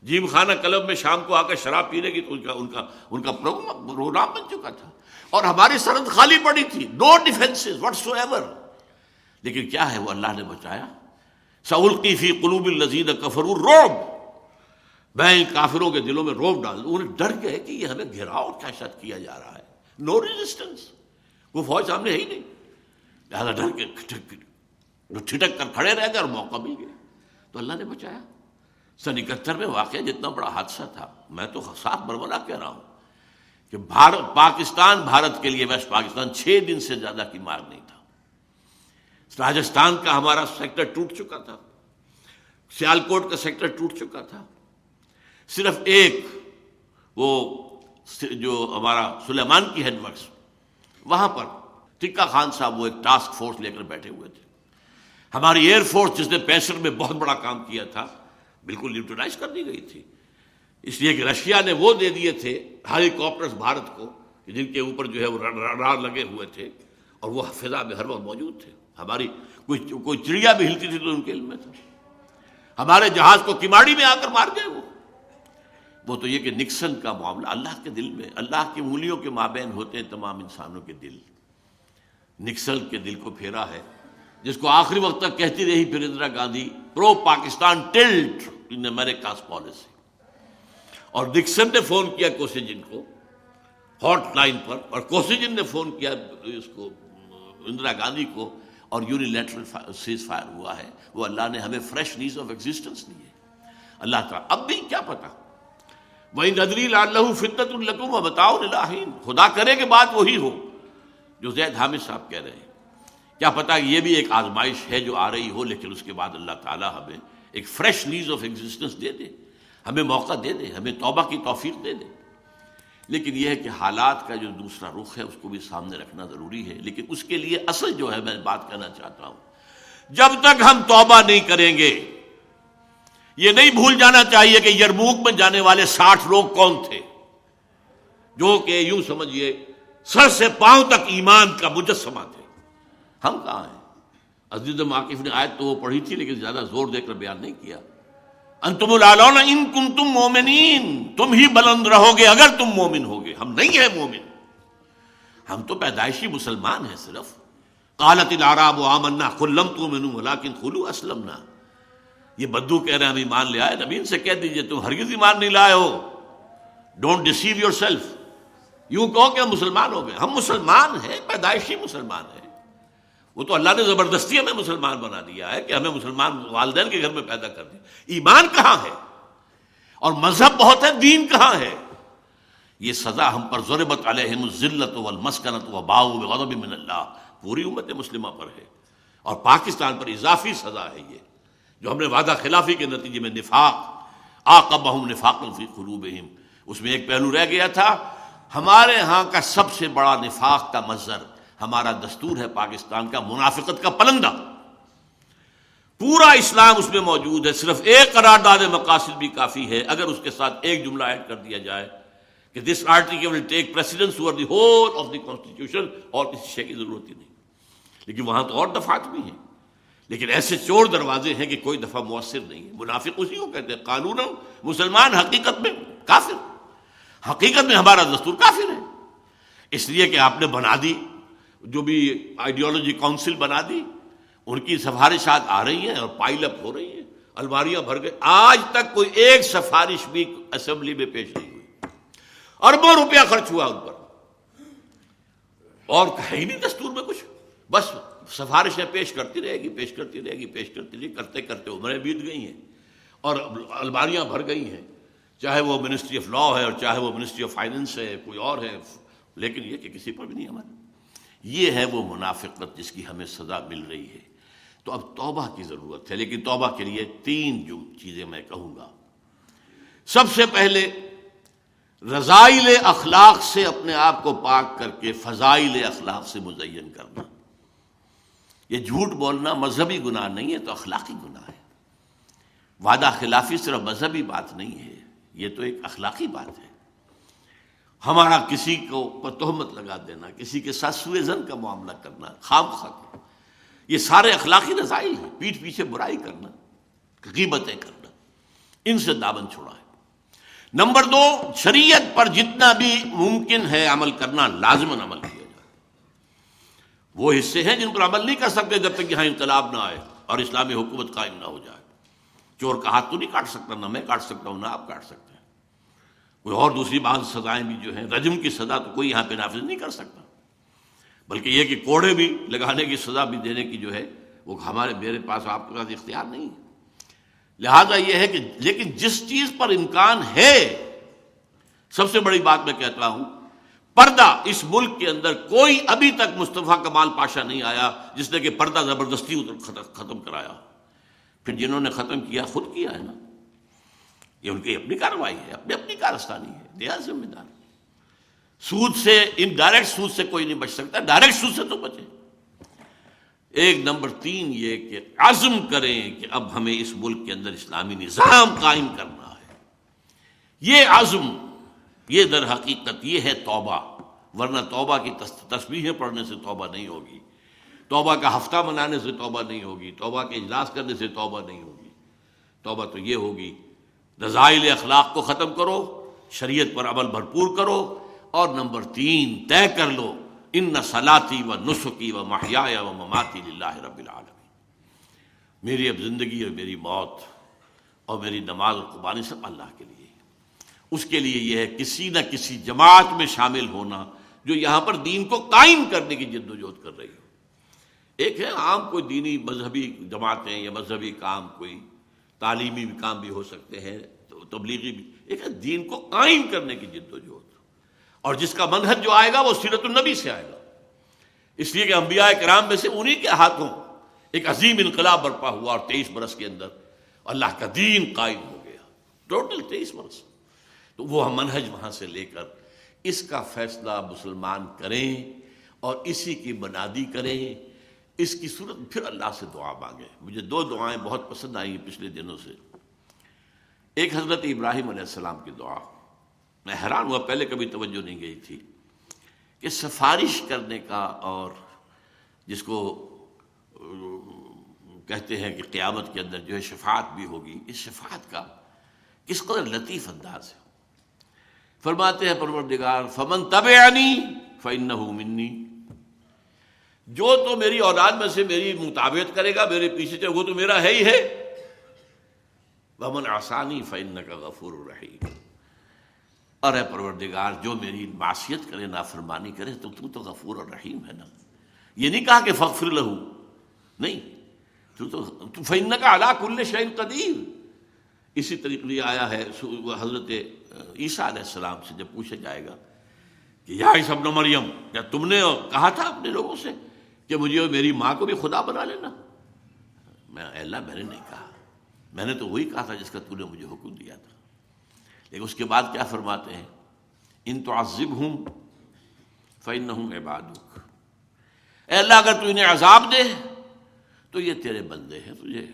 جیم خانہ کلب میں شام کو آ کر شراب پینے کی تو ان کا پروگرام بن چکا تھا. اور ہماری سرحد خالی پڑی تھی، نو ڈیفنسز واٹس ایور. لیکن کیا ہے وہ اللہ نے بچایا. سألقی فی قلوب الذین کفروا الرعب، میں ان کافروں کے دلوں میں رعب ڈال دوں. انہیں ڈر گئے کہ یہ ہمیں گھیراؤ کیا شاید کیا جا رہا ہے، نو ریزسٹنس، وہ فوج سامنے ہے ہی نہیں، لہٰذا ڈر کے ٹھٹک کر کھڑے رہ گئے اور موقع مل گیا تو اللہ نے بچایا۔ سن 71 میں واقعہ جتنا بڑا حادثہ تھا، میں تو صاف برملا کہہ رہا ہوں کہ پاکستان بھارت کے لیے ویسٹ پاکستان 6 دن سے زیادہ کی مار نہیں تھا۔ راجستھان کا ہمارا سیکٹر ٹوٹ چکا تھا، سیالکوٹ کا سیکٹر ٹوٹ چکا تھا، صرف ایک وہ جو ہمارا سلیمان کی ہیڈ ورکس، وہاں پر ٹکا خان صاحب وہ ایک ٹاسک فورس لے کر بیٹھے ہوئے تھے۔ ہماری ایئر فورس جس نے 65 میں بہت بڑا کام کیا تھا بالکل نیوٹرلائز کر دی گئی تھی، اس لیے کہ رشیا نے وہ دے دیے تھے ہیلی کاپٹرز بھارت کو جن کے اوپر جو ہے وہ رڈار لگے ہوئے تھے اور وہ فضا میں ہر وقت موجود تھے۔ ہماری کوئی چڑیا بھی ہلتی تھی تو ان کے علم میں تھا۔ ہمارے جہاز کو کماڑی میں آ کر مار گئے وہ تو یہ کہ نکسن کا معاملہ اللہ کے دل میں، اللہ کی انگلیوں کے مابین ہوتے ہیں تمام انسانوں کے دل۔ نکسن کے دل کو پھیرا ہے، جس کو آخری وقت تک کہتی رہی پھر اندرا گاندھی، پرو پاکستان ٹلٹ ان امریکاز پالیسی۔ اور نکسن نے فون کیا کوسیجن کو ہاٹ لائن پر، اور کوسیجن نے فون کیا اس کو اندرا گاندھی کو، اور یونیلیٹرل سیز فائر ہوا ہے۔ وہ اللہ نے ہمیں فریش لیز آف ایگزسٹنس دی ہے۔ اللہ تعالیٰ اب بھی کیا پتا، وَإِنْ نَدْرِي لَعَلَّهُ فِتْنَةٌ لَكُمْ وَمَتَاعٌ إِلَىٰ حِينٍ، خدا کرے کہ بات وہی ہو جو زید حامد صاحب کہہ رہے ہیں۔ کیا پتا یہ بھی ایک آزمائش ہے جو آ رہی ہو، لیکن اس کے بعد اللہ تعالیٰ ہمیں ایک فریش لیز آف ایگزسٹنس دے دے، ہمیں موقع دے دے، ہمیں توبہ کی توفیق دے دے۔ لیکن یہ ہے کہ حالات کا جو دوسرا رخ ہے اس کو بھی سامنے رکھنا ضروری ہے۔ لیکن اس کے لیے اصل جو ہے میں بات کہنا چاہتا ہوں، جب تک ہم توبہ نہیں کریں گے، یہ نہیں بھول جانا چاہیے کہ یرموک میں جانے والے 60 لوگ کون تھے، جو کہ یوں سمجھیے سر سے پاؤں تک ایمان کا مجسمہ تھے۔ ہم کہاں ہیں؟ عزیز عاکف نے آیت تو وہ پڑھی تھی لیکن زیادہ زور دے کر بیان نہیں کیا۔ انتم الاعلون ان کنتم مومنین، تم ہی بلند رہو گے اگر تم مومن ہوگے۔ ہم نہیں ہیں مومن، ہم تو پیدائشی مسلمان ہیں صرف۔ قالت الاعراب آمنا قل لم تؤمنوا ولکن قولوا اسلمنا۔ یہ بدو کہہ رہے ہیں ہم ایمان لے آئے، نبی ان سے کہہ دیجئے تم ہرگز ایمان نہیں لائے ہو، ڈونٹ ڈیسیو یور سیلف، یوں کہو کہ ہم مسلمان ہو گئے۔ ہم مسلمان ہیں، پیدائشی مسلمان ہیں۔ وہ تو اللہ نے زبردستی ہمیں مسلمان بنا دیا ہے کہ ہمیں مسلمان والدین کے گھر میں پیدا کر دیا۔ ایمان کہاں ہے؟ اور مذہب بہت ہے، دین کہاں ہے؟ یہ سزا ہم پر ضربت علیہم الذلۃ والمسکنۃ وباؤوا بغضب من اللہ، پوری امت مسلمہ پر ہے، اور پاکستان پر اضافی سزا ہے یہ جو ہم نے وعدہ خلافی کے نتیجے میں نفاق عاقبہم نفاقا فی قلوبہم، اس میں ایک پہلو رہ گیا تھا۔ ہمارے ہاں کا سب سے بڑا نفاق کا مظہر ہمارا دستور ہے پاکستان کا، منافقت کا پلندہ۔ پورا اسلام اس میں موجود ہے، صرف ایک قرارداد مقاصد بھی کافی ہے اگر اس کے ساتھ ایک جملہ ایڈ کر دیا جائے کہ this article will take precedence over the whole of the constitution, اور کسی شے کی ضرورت ہی نہیں۔ لیکن وہاں تو اور دفعات بھی ہیں، لیکن ایسے چور دروازے ہیں کہ کوئی دفعہ مؤثر نہیں ہے۔ منافق اسی کو کہتے ہیں قانون، مسلمان حقیقت میں کافر، حقیقت میں ہمارا دستور کافر ہے۔ اس لیے کہ آپ نے بنا دی، جو بھی آئیڈیالوجی کونسل بنا دی، ان کی سفارشات آ رہی ہیں اور پائل اپ ہو رہی ہیں، الماریاں بھر گئی۔ آج تک کوئی ایک سفارش بھی اسمبلی میں پیش نہیں ہوئی، اربوں روپیہ خرچ ہوا ان پر، اور ہے ہی نہیں دستور میں کچھ، بس سفارشیں پیش کرتی رہے گی، پیش کرتی رہے گی، پیش کرتی رہے گی، کرتے کرتے عمریں بیت گئی ہیں اور الماریاں بھر گئی ہیں، چاہے وہ منسٹری آف لا ہے اور چاہے وہ منسٹری آف فائننس ہے، کوئی اور ہے، لیکن یہ کہ کسی پر بھی نہیں ہمارا۔ یہ ہے وہ منافقت جس کی ہمیں سزا مل رہی ہے۔ تو اب توبہ کی ضرورت ہے، لیکن توبہ کے لیے 3 جو چیزیں میں کہوں گا۔ سب سے پہلے رذائل اخلاق سے اپنے آپ کو پاک کر کے فضائل اخلاق سے مزین کرنا۔ یہ جھوٹ بولنا مذہبی گناہ نہیں ہے تو اخلاقی گناہ ہے۔ وعدہ خلافی صرف مذہبی بات نہیں ہے، یہ تو ایک اخلاقی بات ہے۔ ہمارا کسی کو پر تہمت لگا دینا، کسی کے ساتھ سوء ظن کا معاملہ کرنا، خام خواہ، یہ سارے اخلاقی رذائل ہیں۔ پیٹھ پیچھے برائی کرنا، غیبتیں کرنا، ان سے دامن چھڑائیں۔ نمبر 2، شریعت پر جتنا بھی ممکن ہے عمل کرنا، لازماً عمل کیا جائے۔ وہ حصے ہیں جن پر عمل نہیں کر سکتے جب تک یہاں انقلاب نہ آئے اور اسلامی حکومت قائم نہ ہو جائے۔ چور کا ہاتھ تو نہیں کاٹ سکتا، نہ میں کاٹ سکتا ہوں نہ آپ کاٹ سکتے ہیں۔ کوئی اور دوسری بعض سزائیں بھی جو ہیں، رجم کی سزا تو کوئی یہاں پہ نافذ نہیں کر سکتا، بلکہ یہ کہ کوڑے بھی لگانے کی سزا بھی دینے کی جو ہے وہ میرے پاس آپ کے پاس اختیار نہیں ہے۔ لہذا یہ ہے کہ لیکن جس چیز پر امکان ہے، سب سے بڑی بات میں کہتا ہوں، پردہ اس ملک کے اندر کوئی ابھی تک مصطفیٰ کمال پاشا نہیں آیا جس نے کہ پردہ زبردستی ختم کرایا۔ پھر جنہوں نے ختم کیا خود کیا ہے نا، یہ ان کی اپنی کارروائی ہے، اپنی کارستانی ہے، دیا ذمہ دار۔ سود سے، انڈائریکٹ سود سے کوئی نہیں بچ سکتا، ڈائریکٹ سود سے تو بچے۔ ایک نمبر 3 یہ کہ عزم کریں کہ اب ہمیں اس ملک کے اندر اسلامی نظام قائم کرنا ہے۔ یہ عزم، یہ در حقیقت یہ ہے توبہ، ورنہ توبہ کی تسبیحیں پڑھنے سے توبہ نہیں ہوگی، توبہ کا ہفتہ منانے سے توبہ نہیں ہوگی، توبہ کے اجلاس کرنے سے توبہ نہیں ہوگی۔ توبہ تو یہ ہوگی رذائل اخلاق کو ختم کرو، شریعت پر عمل بھرپور کرو، اور نمبر 3 طے کر لو ان صلاتی و نسکی و محیای و مماتی للہ رب العالمین، میری اب زندگی اور میری موت اور میری نماز اور قربانی سب اللہ کے لیے۔ اس کے لیے یہ ہے کسی نہ کسی جماعت میں شامل ہونا جو یہاں پر دین کو قائم کرنے کی جد و جہد کر رہی ہو۔ ایک ہے عام کوئی دینی مذہبی جماعتیں یا مذہبی کام، کوئی تعلیمی بھی کام بھی ہو سکتے ہیں، تبلیغی بھی، ایک ہے دین کو قائم کرنے کی جد و جہد، اور جس کا منہج جو آئے گا وہ سیرت النبی سے آئے گا۔ اس لیے کہ انبیاء کرام میں سے انہی کے ہاتھوں ایک عظیم انقلاب برپا ہوا، اور 23 برس کے اندر اللہ کا دین قائم ہو گیا، ٹوٹل 23 برس۔ تو وہ منہج وہاں سے لے کر اس کا فیصلہ مسلمان کریں اور اسی کی بنیادی کریں۔ اس کی صورت پھر اللہ سے دعا مانگیں۔ مجھے 2 دعائیں بہت پسند آئی ہیں پچھلے دنوں سے۔ ایک حضرت ابراہیم علیہ السلام کی دعا، میں حیران ہوا، پہلے کبھی توجہ نہیں گئی تھی، کہ سفارش کرنے کا، اور جس کو کہتے ہیں کہ قیامت کے اندر جو ہے شفاعت بھی ہوگی، اس شفاعت کا کس قدر لطیف انداز ہے۔ فرماتے ہیں پروردگار فمن تبعنی فإنہ منی، جو تو میری اولاد میں سے میری مطابقت کرے گا، میرے پیچھے چلے، وہ تو میرا ہے ہی ہے۔ ومن عصانی فإنک غفور رحیم، اور اے پروردگار جو میری معصیت کرے، نافرمانی کرے، تو غفور اور رحیم ہے نا۔ یہ نہیں کہا کہ فاغفر لہ، نہیں، تو فإنک علی کل شیء قدیر۔ اسی طریقے یہ آیا ہے حضرت عیسیٰ علیہ السلام سے جب پوچھا جائے گا کہ یا عیسیٰ ابن مریم، کیا تم نے کہا تھا اپنے لوگوں سے کہ مجھے اور میری ماں کو بھی خدا بنا لینا؟ اے اللہ، میں نے نہیں کہا، میں نے تو وہی کہا تھا جس کا تو نے مجھے حکم دیا تھا۔ لیکن اس کے بعد کیا فرماتے ہیں؟ ان تعذبہم فإنہم عبادک، اے اللہ اگر تو انہیں عذاب دے تو یہ تیرے بندے ہیں، تجھے،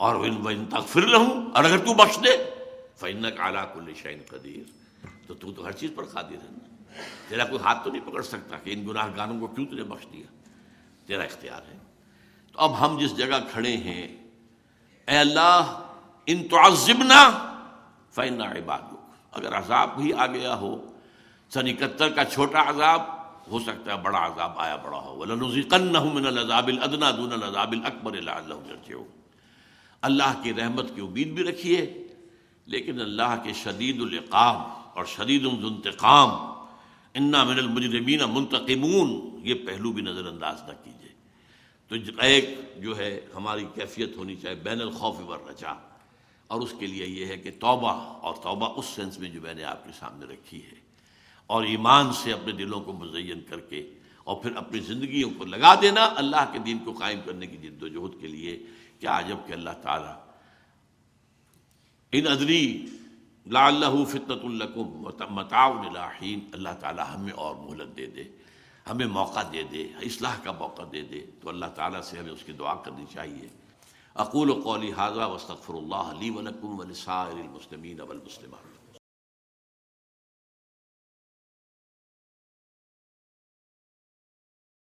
اور وَإِن تغفر لہم، اور اگر تو بخش دے فإنک علی کل شیء قدیر، تو ہر چیز پر قادر ہے نا، تیرا کوئی ہاتھ تو نہیں پکڑ سکتا کہ ان گناہ گاروں کو کیوں تجھے بخش دیا، تیرا اختیار ہے۔ تو اب ہم جس جگہ کھڑے ہیں، اے اللہ ان تعذبنا فإنا عبادک، اگر عذاب بھی آ گیا ہو، سن 71 کا چھوٹا عذاب ہو سکتا ہے، بڑا عذاب آیا بڑا ہو، وَلَنُذِيقَنَّهُم مِّنَ الْعَذَابِ الْأَدْنَىٰ دُونَ الْعَذَابِ الْأَكْبَرِ لَعَلَّهُمْ يَرْجِعُونَ۔ اللہ کی رحمت کی امید بھی رکھیے، لیکن اللہ کے شدید العقاب اور شدید الانتقام، انا من المجرمین منتقمون، یہ پہلو بھی نظر انداز نہ کیجیے۔ تو ایک جو ہے ہماری کیفیت ہونی چاہیے بین الخوف والرجاء، اور اس کے لیے یہ ہے کہ توبہ، اور توبہ اس سینس میں جو میں نے آپ کے سامنے رکھی ہے، اور ایمان سے اپنے دلوں کو مزین کر کے، اور پھر اپنی زندگیوں کو لگا دینا اللہ کے دین کو قائم کرنے کی جد و جہد کے لیے۔ کیا عجب کہ اللہ تعالیٰ ان ادری لعلہ فتنۃ لکم متاع الی حین، اللہ تعالیٰ ہمیں اور مہلت دے دے، ہمیں موقع دے دے، اصلاح کا موقع دے دے، تو اللہ تعالیٰ سے ہمیں اس کی دعا کرنی چاہیے۔ اقول قولی ھذا واستغفر اللہ لی ولکم ولسائر المسلمین والمسلمات۔